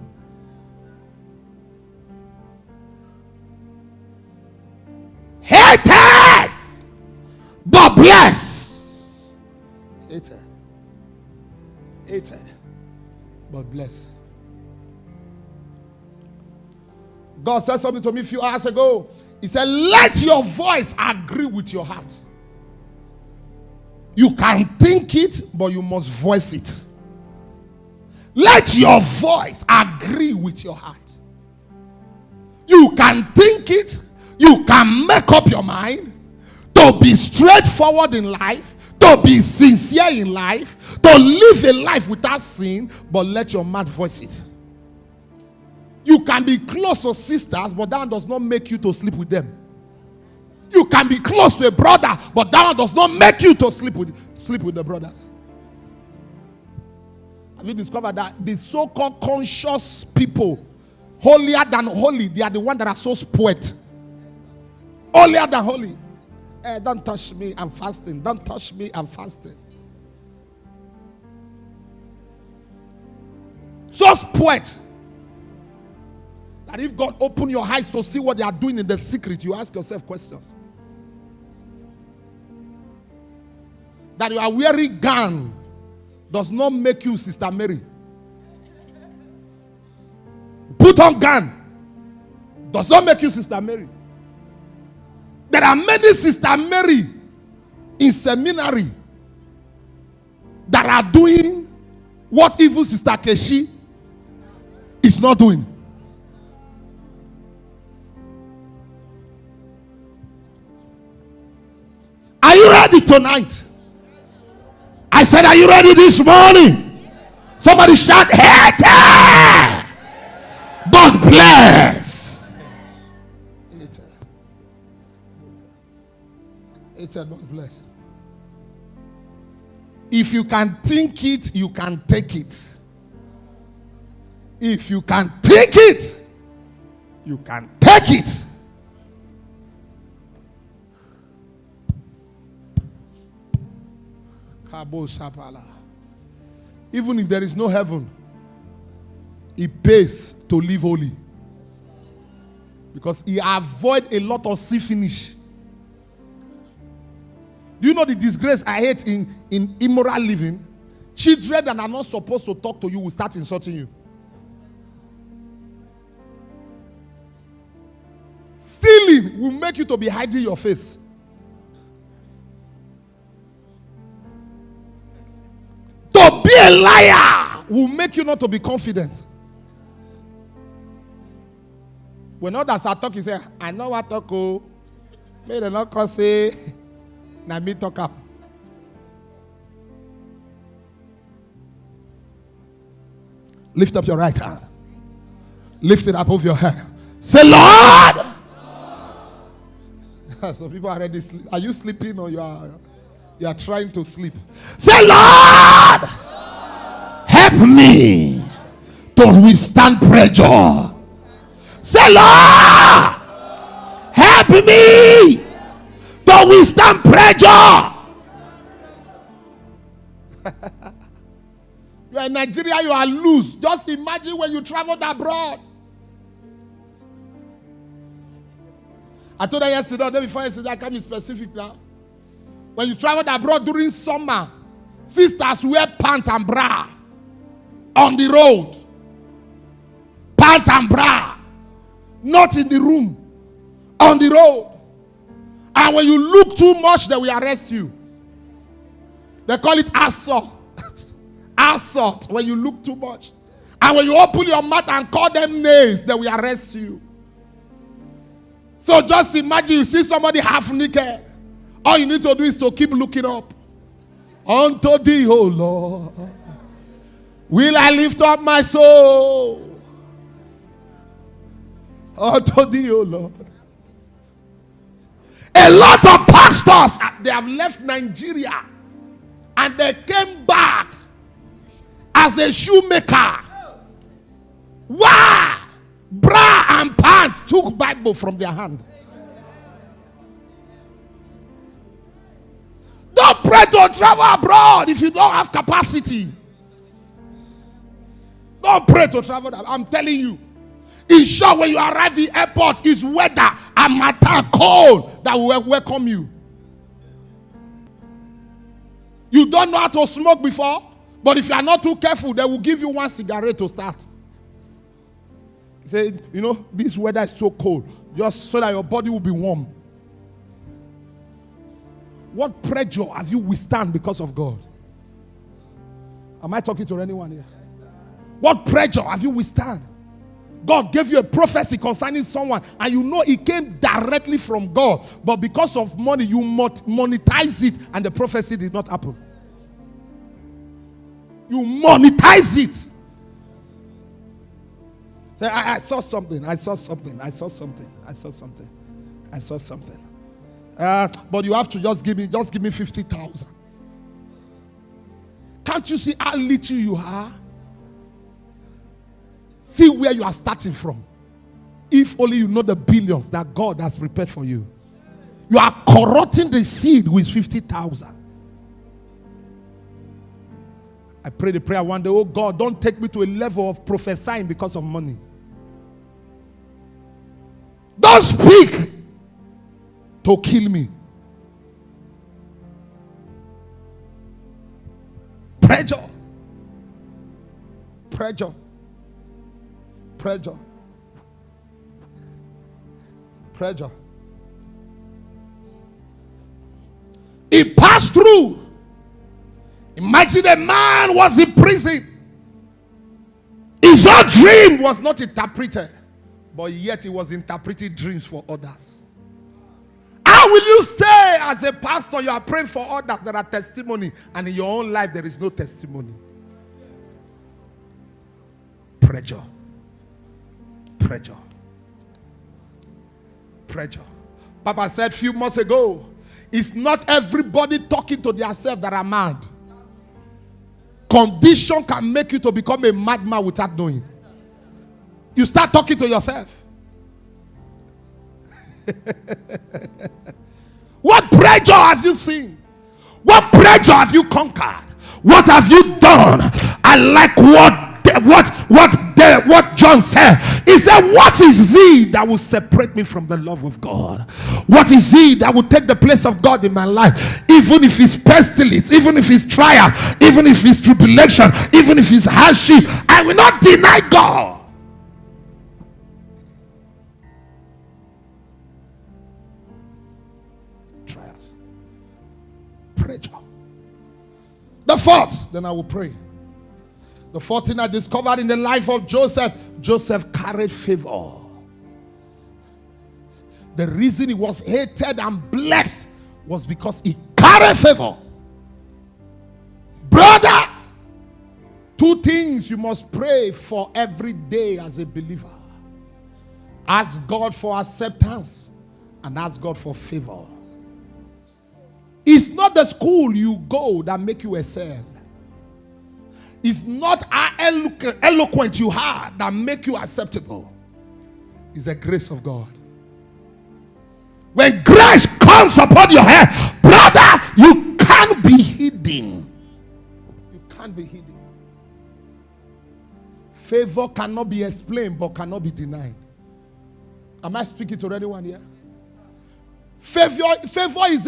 Hated, but blessed. Hated. Hated, but blessed. God said something to me a few hours ago. He said, let your voice agree with your heart. You can think it, but you must voice it. Let your voice agree with your heart. You can think it, you can make up your mind to be straightforward in life, to be sincere in life, to live a life without sin, but let your mouth voice it. You can be close to sisters, but that does not make you to sleep with them. You can be close to a brother, but that does not make you to sleep with the brothers. Have you discovered that the so-called conscious people, holier than holy, they are the ones that are so spoiled. Holier than holy. Hey, don't touch me, I'm fasting. Don't touch me, I'm fasting. So spoiled. And if God open your eyes to see what they are doing in the secret, you ask yourself questions. That you are wearing gown does not make you Sister Mary. Put on gown does not make you Sister Mary. There are many Sister Mary in seminary that are doing what even Sister Keshi is not doing. Are you ready tonight? I said, are you ready this morning? Somebody shout, hated, but blessed. Hated, but blessed. If you can think it, you can take it. If you can think it, you can take it. Even if there is no heaven, it pays to live holy. Because he avoid a lot of sea finish. Do you know the disgrace I hate in immoral living? Children that are not supposed to talk to you will start insulting you. Stealing will make you to be hiding your face. To be a liar will make you not to be confident. When others are talking, you say, I know what talk. Oh, may they not cause say, na me talk up. Lift up your right hand. Lift it up over your head. Say, Lord. So people are already sleeping. Are you sleeping or you are trying to sleep? Say, Lord, help me to withstand pressure. Say, Lord, help me to withstand pressure. You are in Nigeria, you are loose. Just imagine when you traveled abroad. I told her yesterday, the day before yesterday, I can't be specific now. When you traveled abroad during summer, sisters wear pant and bra on the road. Pant and bra. Not in the room. On the road. And when you look too much, they will arrest you. They call it assault. Assault when you look too much. And when you open your mouth and call them names, they will arrest you. So just imagine you see somebody half naked. All you need to do is to keep looking up. Unto thee, O Lord, will I lift up my soul. Unto thee, O Lord. A lot of pastors, they have left Nigeria and they came back as a shoemaker. Why? Bra and pant took Bible from their hand. Don't pray to travel abroad if you don't have capacity. Don't pray to travel. I'm telling you. In short, when you arrive at the airport, it's weather and matter cold that will welcome you. You don't know how to smoke before, but if you are not too careful, they will give you one cigarette to start. Say, you know, this weather is so cold, just so that your body will be warm. What pressure have you withstand because of God? Am I talking to anyone here? What pressure have you withstand? God gave you a prophecy concerning someone, and you know it came directly from God, but because of money, you monetize it, and the prophecy did not happen. You monetize it. Say, I saw something. I saw something. I saw something. I saw something. I saw something. But you have to just give me 50,000. Can't you see how little you are? See where you are starting from. If only you know the billions that God has prepared for you. You are corrupting the seed with 50,000. I pray the prayer one day, oh God, don't take me to a level of prophesying because of money. Don't speak to kill me. Pressure. Pressure. Pressure. Pressure. It passed through. Imagine a man was in prison. His own dream was not interpreted, but yet he was interpreting dreams for others. How will you stay as a pastor? You are praying for others that are testimony, and in your own life there is no testimony. Pressure. Pressure. Pressure. Papa said a few months ago, it's not everybody talking to themselves that are mad. Condition can make you to become a madman without knowing. You start talking to yourself. What pressure have you seen? What pressure have you conquered? What have you done? I like what John said. He said, what is thee that will separate me from the love of God? What is he that will take the place of God in my life? Even if it's pestilence, even if it's trial, even if it's tribulation, even if it's hardship, I will not deny God. Trials. Pressure. The fourth, then I will pray. The fourth thing I discovered in the life of Joseph, Joseph carried favor. The reason he was hated and blessed was because he carried favor. Brother, two things you must pray for every day as a believer. Ask God for acceptance and ask God for favor. It's not the school you go that make you excel. It's not how eloquent you are that make you acceptable. It's the grace of God. When grace comes upon your head, brother, you can't be hidden. can't be hidden. Favor cannot be explained, but cannot be denied. Am I speaking to anyone here? Favor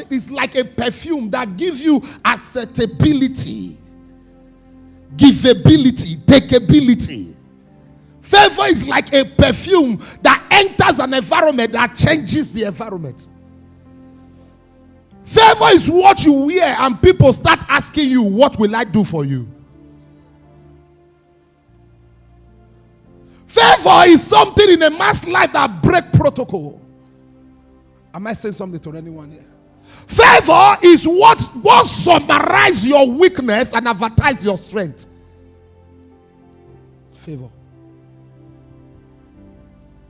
is like a perfume that gives you acceptability, giveability, takeability. Favor is like a perfume that enters an environment that changes the environment. Favor is what you wear and people start asking you, what will I do for you? Favor is something in a man's life that breaks protocol. Am I saying something to anyone here? Favor is what summarizes your weakness and advertise your strength. Favor.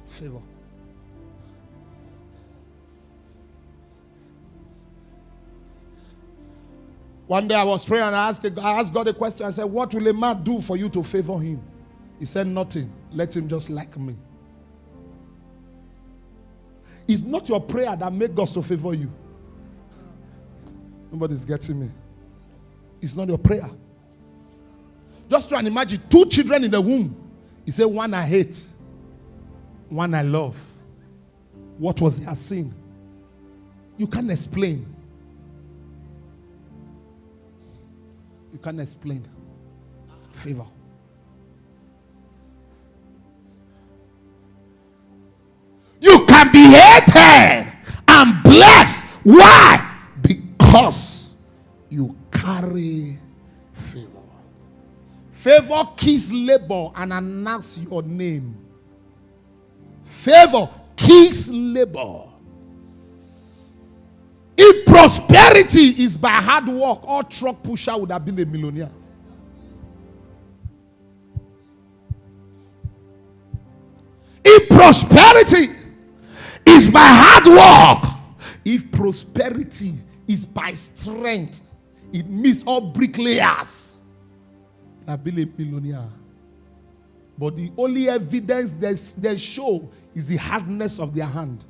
Favor. One day I was praying and I asked God a question. I said, what will a man do for you to favor him? He said, nothing. Let him just like me. It's not your prayer that makes God to favor you. Nobody's getting me. It's not your prayer. Just try and imagine 2 children in the womb. He said, one I hate, one I love. What was their sin? You can't explain. You can't explain. Favor. You can be hated and blessed. Why? Because you carry favor. Favor kills labor and announce your name. Favor kills labor. If prosperity is by hard work, all truck pusher would have been a millionaire. If prosperity is by hard work, if prosperity is by strength, it means all bricklayers would have been a millionaire. But the only evidence they show is the hardness of their hand.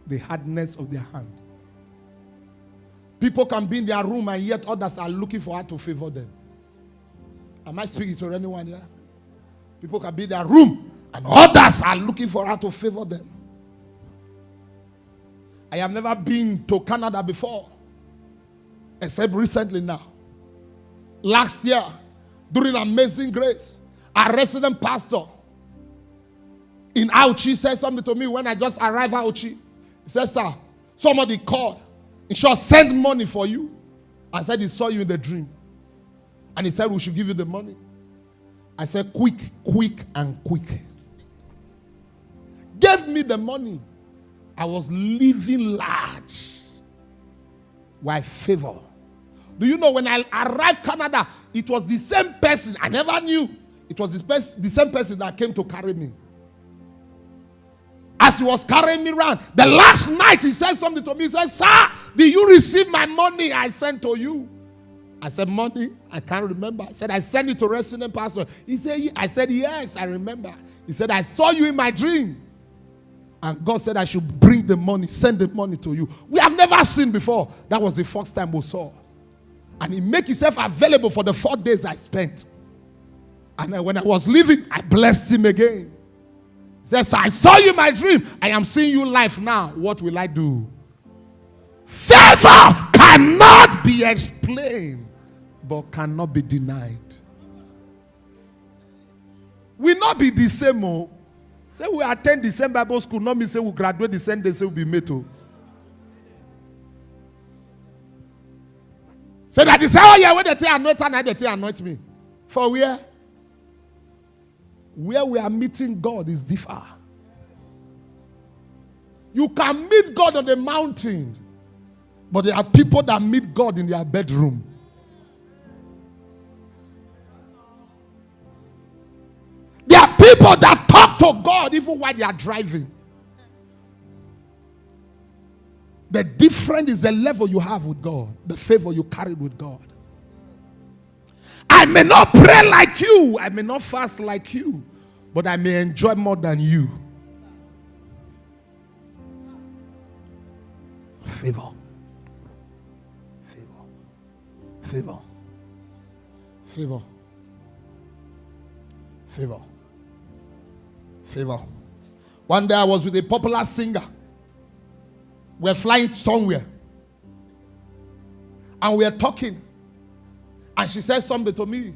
The hardness of their hand. People can be in their room and yet others are looking for her to favor them. Am I speaking to anyone here? People can be in their room and others are looking for her to favor them. I have never been to Canada before, except recently now. Last year, during Amazing Grace, our resident pastor in Auchi said something to me when I just arrived at Auchi. He said, sir, somebody called. He shall send money for you. I said, he saw you in the dream. And he said, we should give you the money. I said, quick, and quick. Gave me the money. I was living large. Why favor? Do you know when I arrived Canada, it was the same person. I never knew. It was the same person that came to carry me. As he was carrying me around, the last night he said something to me. He said, sir, did you receive my money I sent to you? I said, money? I can't remember. I said, I sent it to resident pastor. He said, I said, yes, I remember. He said, I saw you in my dream. And God said I should bring the money, send the money to you. We have never seen before. That was the first time we saw. And he made himself available for the 4 days I spent. And when I was leaving, I blessed him again. He says, I saw you in my dream. I am seeing you live now. What will I do? Favor cannot be explained, but cannot be denied. Will not be the same. Oh. Say we attend the same Bible school, not me say we graduate the same day, say we'll be made to. Say that they say, oh yeah, when they tell anoint and they tell anoint me. For where? Where we are meeting God is different. You can meet God on the mountain, but there are people that meet God in their bedroom. There are people that talk to God even while they are driving. The difference is the level you have with God, the favor you carry with God. I may not pray like you, I may not fast like you, but I may enjoy more than you. Favor. Favor. Favor. Favor. Favor. Favor. One day I was with a popular singer. We're flying somewhere. And we are talking. And she said something to me.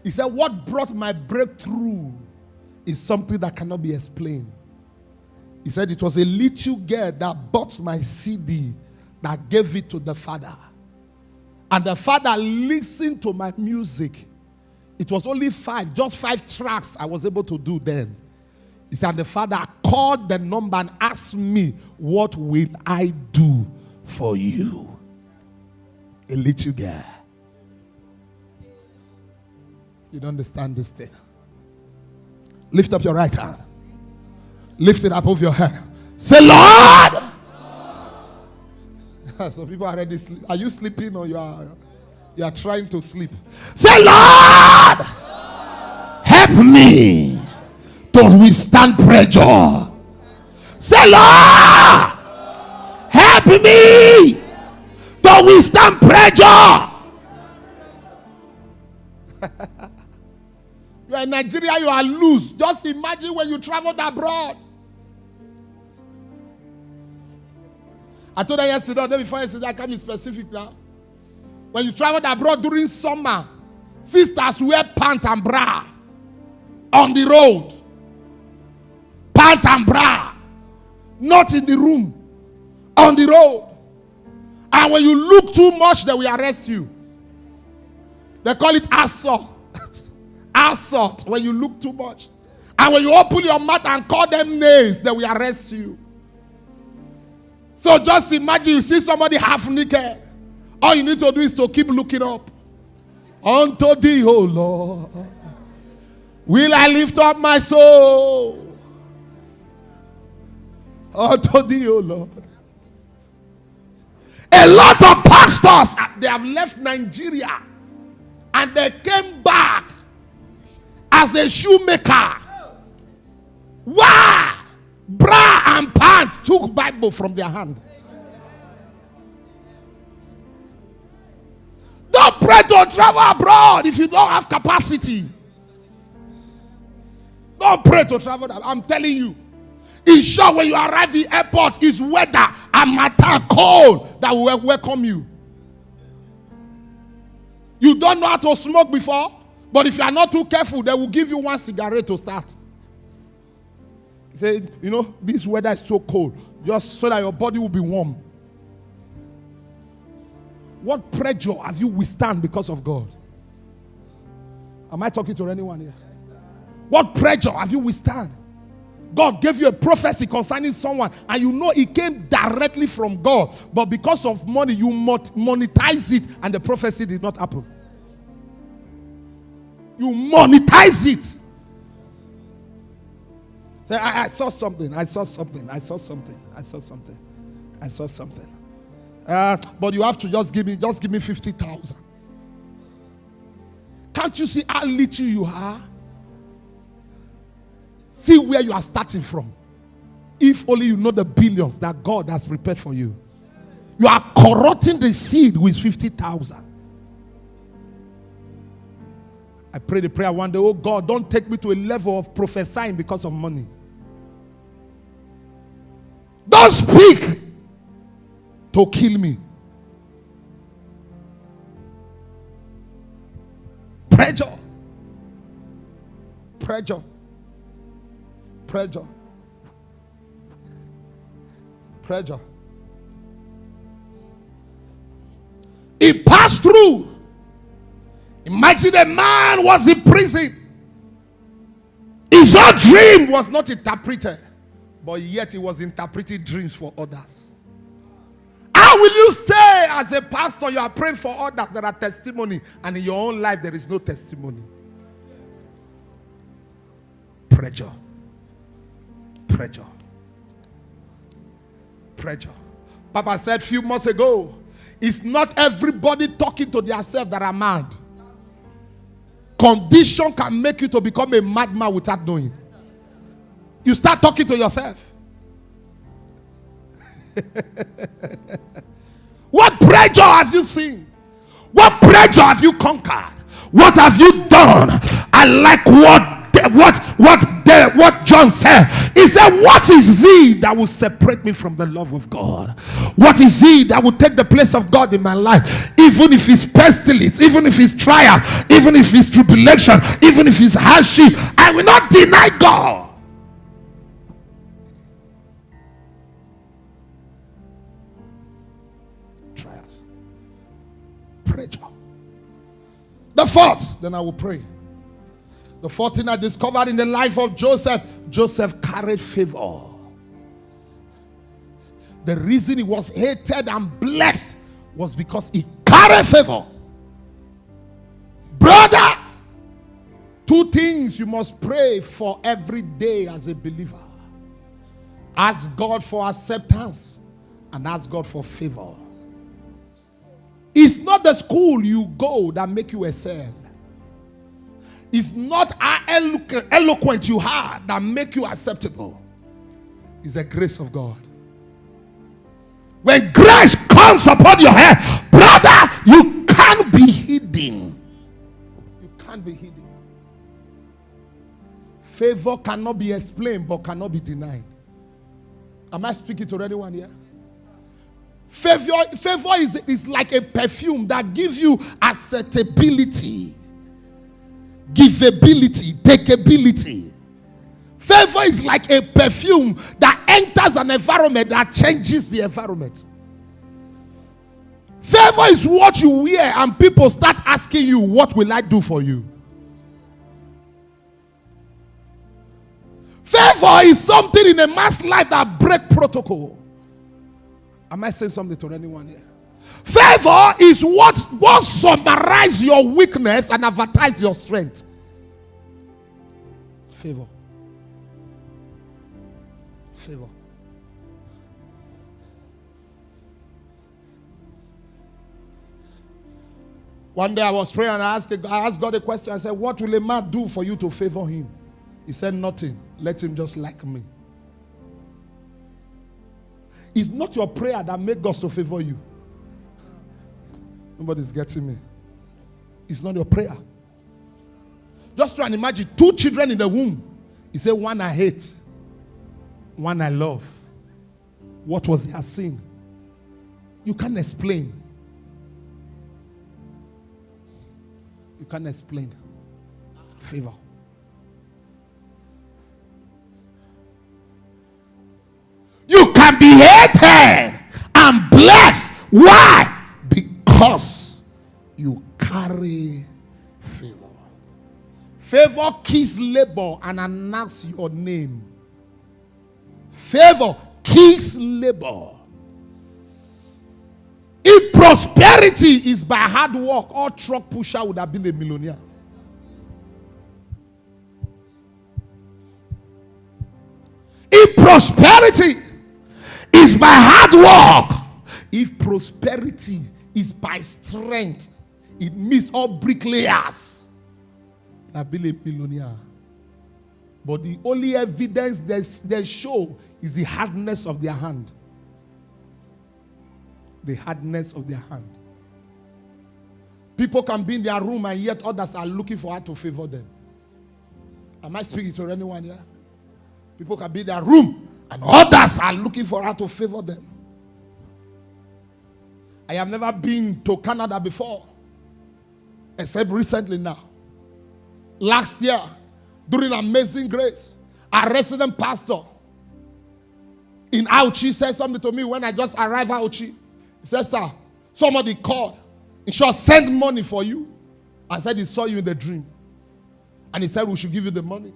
He said, what brought my breakthrough is something that cannot be explained. He said it was a little girl that bought my CD that gave it to the father. And the father listened to my music. It was only just five tracks I was able to do then. He said, the father called the number and asked me, what will I do for you? A little girl. You don't understand this thing. Lift up your right hand. Lift it up over your head. Say, Lord! Some people are already sleeping. Are you sleeping or you are trying to sleep? Say, Lord! Help me to withstand pressure. Say, Lord! Help me to withstand pressure. You are in Nigeria, you are loose. Just imagine when you traveled abroad. I told her yesterday, day before yesterday, I can't be specific now. When you traveled abroad during summer, sisters wear pant and bra on the road. Pant and bra. Not in the room. On the road. And when you look too much, they will arrest you. They call it assault. Assault when you look too much. And when you open your mouth and call them names, they will arrest you. So just imagine you see somebody half naked. All you need to do is to keep looking up. Unto thee, O Lord, will I lift up my soul. Unto thee, O Lord. A lot of pastors, they have left Nigeria and they came back as a shoemaker. Why? Bra and pant took Bible from their hand. Don't pray to travel abroad if you don't have capacity. Don't pray to travel abroad. I'm telling you. In short, when you arrive at the airport, it's weather and matter cold that will welcome you. You don't know how to smoke before, but if you are not too careful, they will give you one cigarette to start. Say, you know, this weather is so cold, just so that your body will be warm. What pressure have you withstand because of God? Am I talking to anyone here? What pressure have you withstand? God gave you a prophecy concerning someone, and you know it came directly from God, but because of money, you monetize it, and the prophecy did not happen. You monetize it. Say, I saw something. I saw something. I saw something. I saw something. I saw something. But you have to just give me 50,000. Can't you see how little you are? See where you are starting from. If only you know the billions that God has prepared for you. You are corrupting the seed with 50,000. I pray the prayer one day, oh God, don't take me to a level of prophesying because of money. Don't speak to kill me. Pressure. Pressure. Pressure. Pressure. It passed through. Imagine a man was in prison. His own dream was not interpreted, but yet he was interpreting dreams for others. How will you stay as a pastor? You are praying for others that are testimony, and in your own life there is no testimony. Pressure. Pressure. Pressure. Papa said a few months ago, it's not everybody talking to themselves that are mad. Condition can make you to become a madman without knowing. You start talking to yourself. What pressure have you seen? What pressure have you conquered? What have you done? I like what John said. He said, what is thee that will separate me from the love of God? What is he that will take the place of God in my life? Even if it's pestilence, even if it's trial, even if it's tribulation, even if it's hardship, I will not deny God. Trials, pressure. The fourth, then I will pray. The fourth thing I discovered in the life of Joseph, Joseph carried favor. The reason he was hated and blessed was because he carried favor. Brother, two things you must pray for every day as a believer. Ask God for acceptance and ask God for favor. It's not the school you go that make you excel. It's not how eloquent you are that make you acceptable. It's the grace of God. When grace comes upon your head, brother, you can't be hidden. You can't be hidden. Favor cannot be explained but cannot be denied. Am I speaking to anyone here? Favor is like a perfume that gives you acceptability, giveability, takeability. Favor is like a perfume that enters an environment that changes the environment. Favor is what you wear and people start asking you, what will I do for you? Favor is something in a man's life that breaks protocol. Am I saying something to anyone here? Favor is what summarizes your weakness and advertise your strength. Favor. Favor. One day I was praying and I asked God a question. I said, what will a man do for you to favor him? He said, nothing. Let him just like me. It's not your prayer that makes God to favor you. Nobody's getting me. It's not your prayer. Just try and imagine two children in the womb. He said, one I hate, one I love. What was their sin? You can't explain. You can't explain. Favor. You can be hated and blessed. Why? Because you carry favor. Favor kills labor and announce your name. Favor kills labor. If prosperity is by hard work, all truck pusher would have been a millionaire. If prosperity is by hard work, if prosperity is by strength, it means all bricklayers have been a millionaire. But the only evidence they show is the hardness of their hand. The hardness of their hand. People can be in their room and yet others are looking for how to favor them. Am I speaking to anyone here? People can be in their room and others are looking for how to favor them. I have never been to Canada before, except recently now. Last year, during Amazing Grace, our resident pastor in Auchi said something to me when I just arrived at Auchi. He said, sir, somebody called. He shall send money for you. I said, he saw you in the dream. And he said, we should give you the money.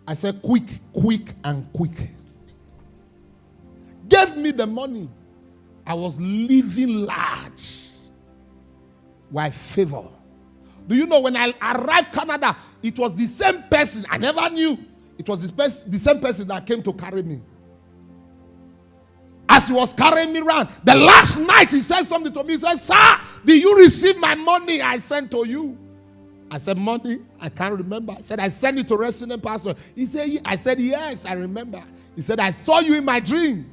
I said, quick, and quick. Gave me the money. I was living large. Why favor? Do you know when I arrived Canada, it was the same person. I never knew. It was the same person that came to carry me. As he was carrying me around, the last night he said something to me. He said, sir, did you receive my money I sent to you? I said, money? I can't remember. I said, I sent it to resident pastor. He said, I said, yes, I remember. He said, I saw you in my dream.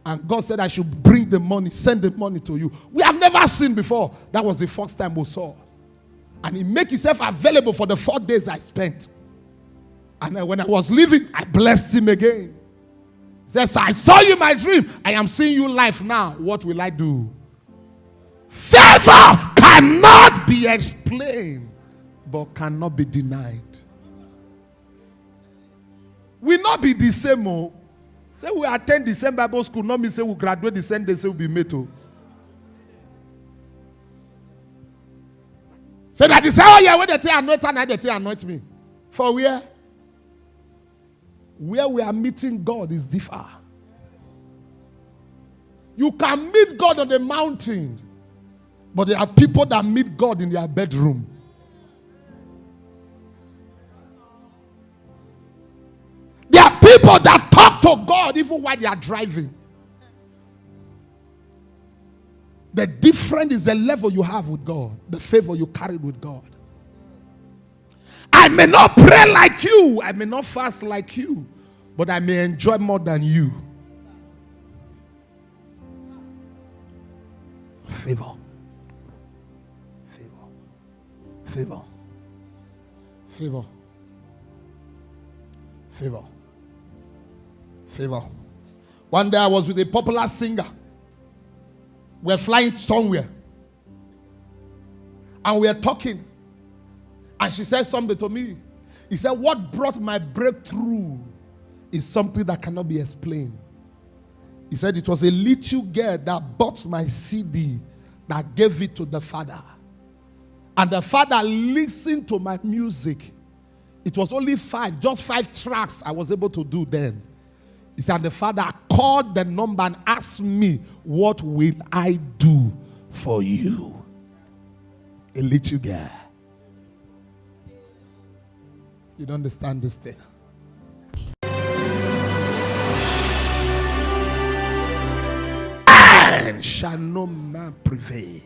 And God said I should bring the money, send the money to you. We have never seen before. That was the first time we saw. And he make himself available for the 4 days I spent. And when I was leaving, I blessed him again. He says, I saw you in my dream. I am seeing you live now. What will I do? Favor cannot be explained, but cannot be denied. We not be the same. Oh. Say we attend the same Bible school, not me say we graduate the same day, say we be made to. Say that they say, oh yeah, when they tell anoint and they tell anoint me. For where? Where we are meeting God is different. You can meet God on the mountain, but there are people that meet God in their bedroom. There are people that talk to God even while they are driving. The difference is the level you have with God, the favor you carry with God. I may not pray like you, I may not fast like you, but I may enjoy more than you. Favor. Favor. Favor. Favor. Favor. Favor. One day I was with a popular singer. We're flying somewhere. And we are talking. And she said something to me. He said, what brought my breakthrough is something that cannot be explained. He said it was a little girl that bought my CD that gave it to the father. And the father listened to my music. It was only just five tracks I was able to do then. He said, the father called the number and asked me, what will I do for you? A little girl. You don't understand this thing. And shall no man prevail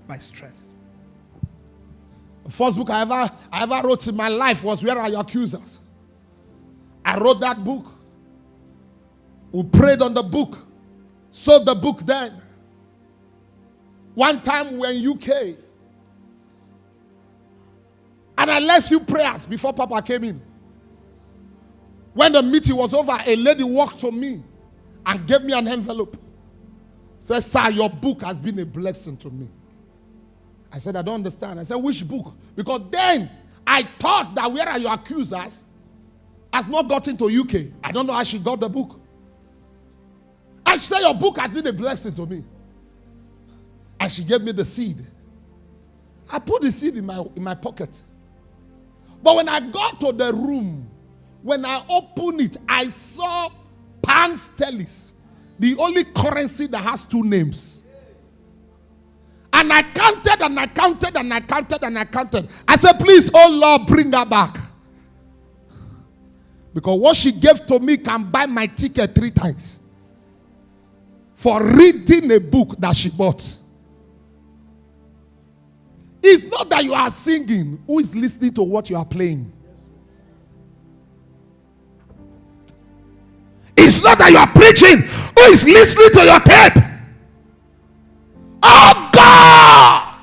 by strength. The first book I ever wrote in my life was Where Are Your Accusers? I wrote that book. We prayed on the book. Sold the book then. One time we were in UK. And I left few prayers before Papa came in. When the meeting was over, a lady walked to me and gave me an envelope. Said, sir, your book has been a blessing to me. I said, I don't understand. I said, which book? Because then I thought that Where Are Your Accusers has not gotten to UK. I don't know how she got the book. And she said, your book has been a blessing to me. And she gave me the seed. I put the seed in my pocket. But when I got to the room, when I opened it, I saw pound sterling, the only currency that has two names. And I counted and I counted and I counted and I counted. I said, please, oh Lord, bring her back. Because what she gave to me can buy my ticket 3 times. For reading a book that she bought. It's not that you are singing. Who is listening to what you are playing? It's not that you are preaching. Who is listening to your tape? Oh God!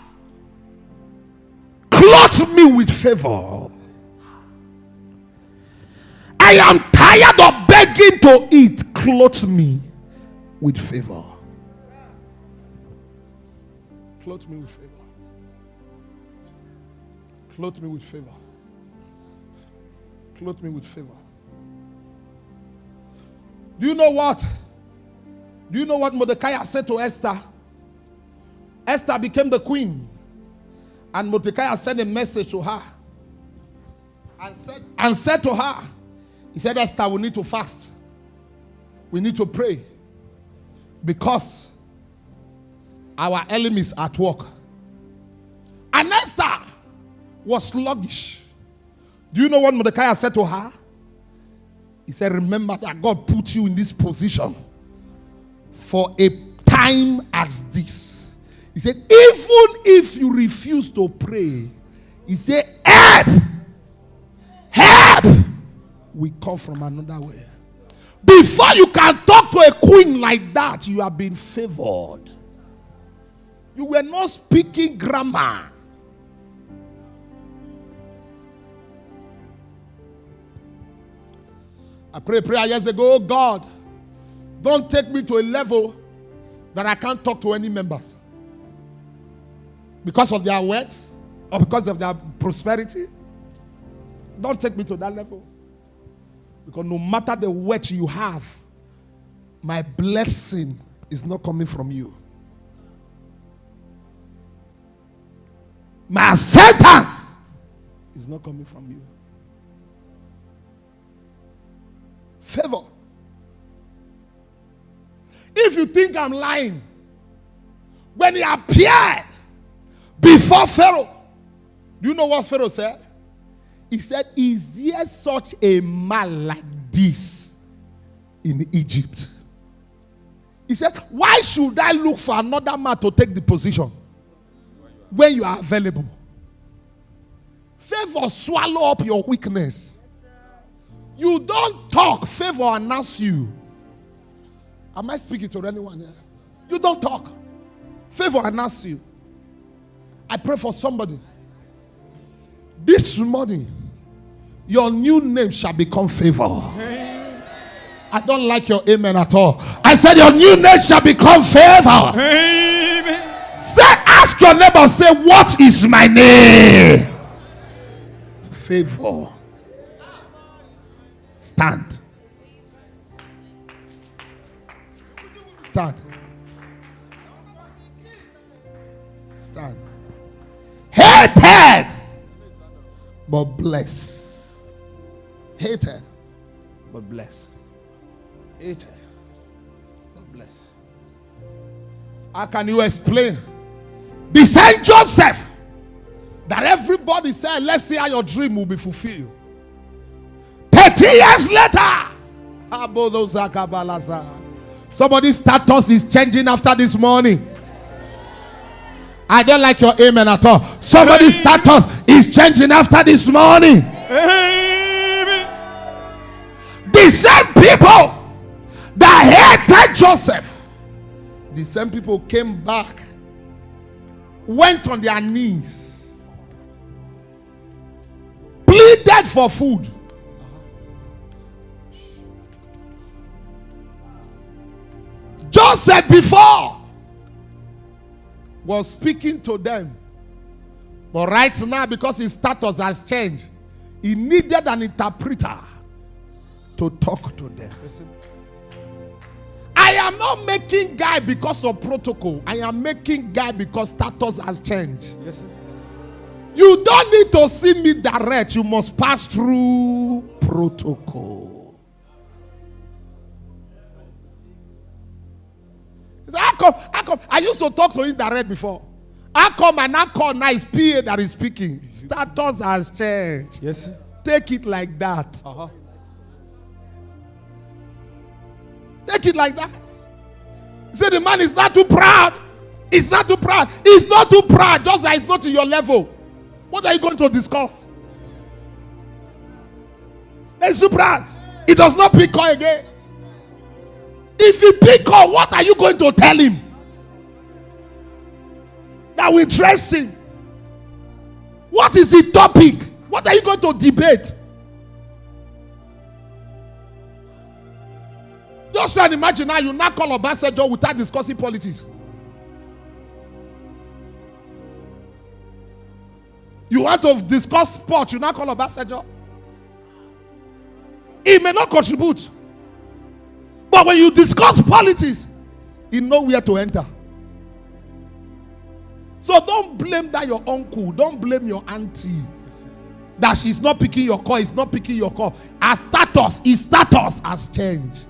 Clothe me with favor. I am tired of begging to eat. Clothe me with favor. Clothe me with favor. Clothe me with favor. Clothe me with favor. Do you know what? Do you know what Mordecai said to Esther? Esther became the queen. And Mordecai sent a message to her. And said to her, he said, Esther, we need to fast. We need to pray. Because our enemies are at work. And Esther was sluggish. Do you know what Mordecai said to her? He said, remember that God put you in this position for a time as this. He said, even if you refuse to pray, he said, help will come from another way. Before you can talk to a queen like that, you have been favored. You were not speaking grammar. I prayed a prayer years ago. Oh God, don't take me to a level that I can't talk to any members because of their words or because of their prosperity. Don't take me to that level. Because no matter the weight you have, my blessing is not coming from you. My acceptance is not coming from you. Favor. If you think I'm lying, when he appeared before Pharaoh, do you know what Pharaoh said? He said, is there such a man like this in Egypt? He said, why should I look for another man to take the position when you are available? Favor swallow up your weakness. You don't talk, favor announce you. Am I speaking to anyone here? You don't talk, favor announce you. I pray for somebody. This morning, your new name shall become favor. Amen. I don't like your amen at all. I said your new name shall become favor. Amen. Say, ask your neighbor, say, what is my name? Favor. Stand. Stand. Stand. Hated, but blessed. Hated, but blessed. Hated, but blessed. How can you explain the same Joseph that everybody said, let's see how your dream will be fulfilled? 30 years later, somebody's status is changing after this morning. I don't like your amen at all. Somebody's status is changing after this morning. Amen. The same people that hated Joseph, the same people came back, went on their knees, pleaded for food. Joseph before was speaking to them, but right now, because his status has changed, he needed an interpreter to talk to them. Listen. I am not making guy because of protocol. I am making guy because status has changed. Yes, sir. You don't need to see me direct. You must pass through protocol. How come? I used to talk to him direct before. How come and how come now is PA that is speaking? Status has changed. Yes, sir. Take it like that. Take it like that. Say the man is not too proud. It's not too proud. It's not too proud. Just that it's not to your level. What are you going to discuss? It's too proud. It does not pick up again. If he pick up, what are you going to tell him that will interest him? What is the topic? What are you going to debate? Just try and imagine how you now call Obasanjo without discussing politics. You want to discuss sport, you now call Obasanjo. He may not contribute. But when you discuss politics, you know where to enter. So don't blame that your uncle. Don't blame your auntie. That she's not picking your call. He's not picking your call. His status has changed.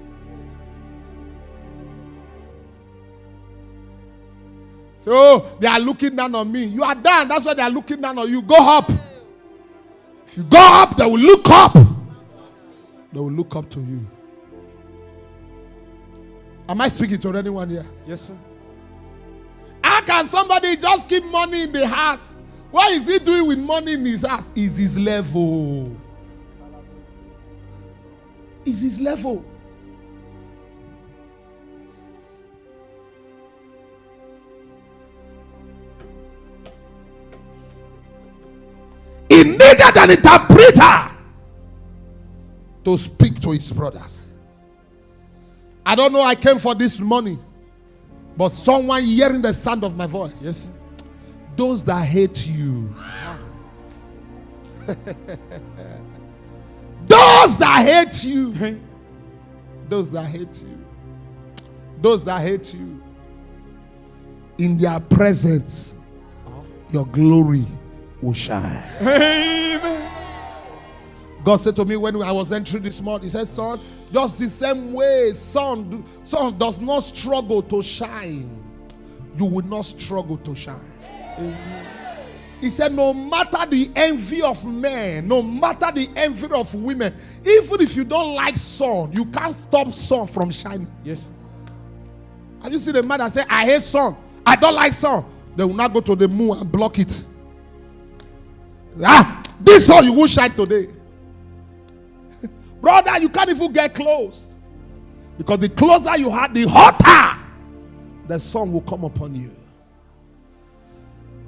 So they are looking down on me. You are down. That's why they are looking down on you. Go up. If you go up, they will look up. They will look up to you. Am I speaking to anyone here? Yes, sir. How can somebody just keep money in the house? What is he doing with money in his house? Is his level. Is his level. He needed an interpreter to speak to his brothers. I don't know I came for this money, but someone hearing the sound of my voice. Yes. Those that hate you. Those that hate you. Those that hate you. Those that hate you. In their presence, your glory will shine. Amen. God said to me when I was entering this morning, he said, son, just the same way sun does not struggle to shine, you will not struggle to shine. Amen. He said, no matter the envy of men, no matter the envy of women, even if you don't like sun, you can't stop sun from shining. Yes. Have you seen a man that say, I hate sun, I don't like sun? They will not go to the moon and block it. This sun you will shine today. Brother, you can't even get close. Because the closer you are, the hotter the sun will come upon you.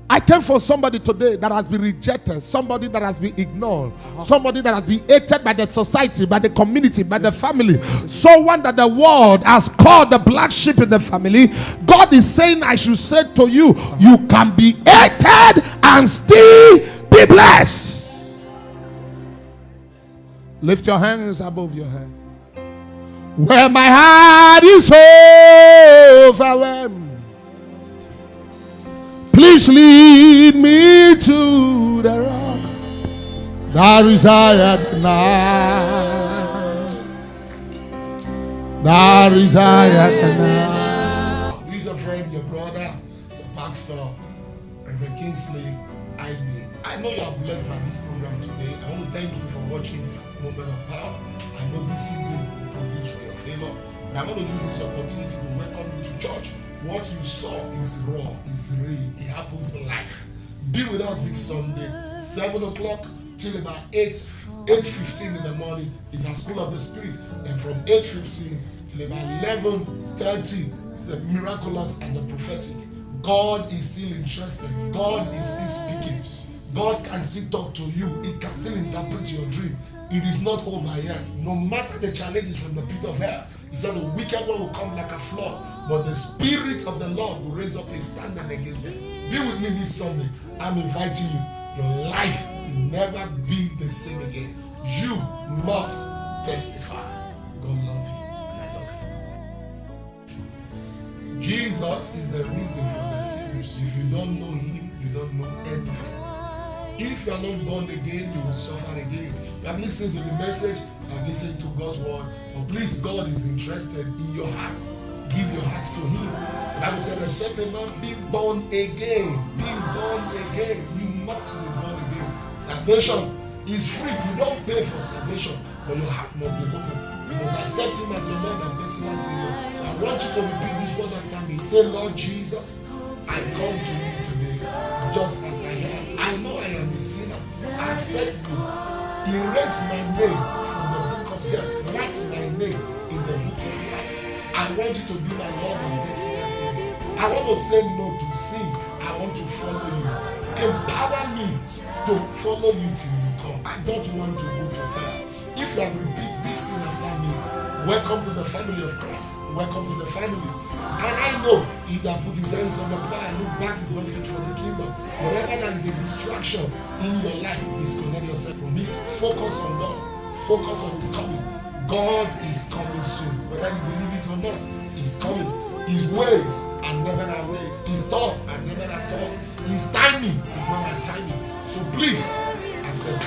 I came for somebody today that has been rejected, somebody that has been ignored, somebody that has been hated by the society, by the community, by the family, someone that the world has called the black sheep in the family. God is saying, I should say to you, you can be hated and still be blessed. Lift your hands above your head. Where my heart is overwhelmed, please lead me to the rock that is higher than I. That is higher than I. He's a friend, your brother, your pastor, Rev Kingsley AIGBE. I know you are blessed by this program today. I want to thank you for watching Moment of Power. I know this season will produce for your favor, but I want to use this opportunity to welcome you to church. What you saw is raw, is real, it happens in life. Be with us this Sunday, 7 o'clock till about 8:15 in the morning is our School of the Spirit, and from 8:15 till about 11:30 is the miraculous and the prophetic. God is still interested. God is still speaking. God can still talk to you. He can still interpret your dream. It is not over yet. No matter the challenges from the pit of hell, he said the wicked one will come like a flood, but the Spirit of the Lord will raise up a standard against them. Be with me this Sunday. I'm inviting you. Your life will never be the same again. You must testify. God love you, and I love you. Jesus is the reason for the season. If you don't know him, you don't know anything. If you are not born again, you will suffer again. You have listened to the message, you have listened to God's word, but please, God is interested in your heart. Give your heart to him. The Bible said, except a man be born again, you must be born again. Salvation is free. You don't pay for salvation, but your heart must be open. You must accept him as your Lord and personal Savior. So I want you to repeat this one after me. Say, Lord Jesus, I come to you today just as I am. I know I am a sinner. Accept me. Erase my name from the book of death. Write my name in the book of life. I want you to be my Lord and personal Savior. I want to say no to sin. I want to follow you. Empower me to follow you till you come. I don't want to go to hell. If you have repeated this thing after me, welcome to the family of Christ. Welcome to the family. And I know he that put his hands on the plow and look back is not fit for the kingdom. Whatever that is a distraction in your life, disconnect yourself from it. Focus on God. Focus on his coming. God is coming soon. Whether you believe it or not, he's coming. His ways are never our ways. His thoughts are never our thoughts. His timing is not our timing. So please accept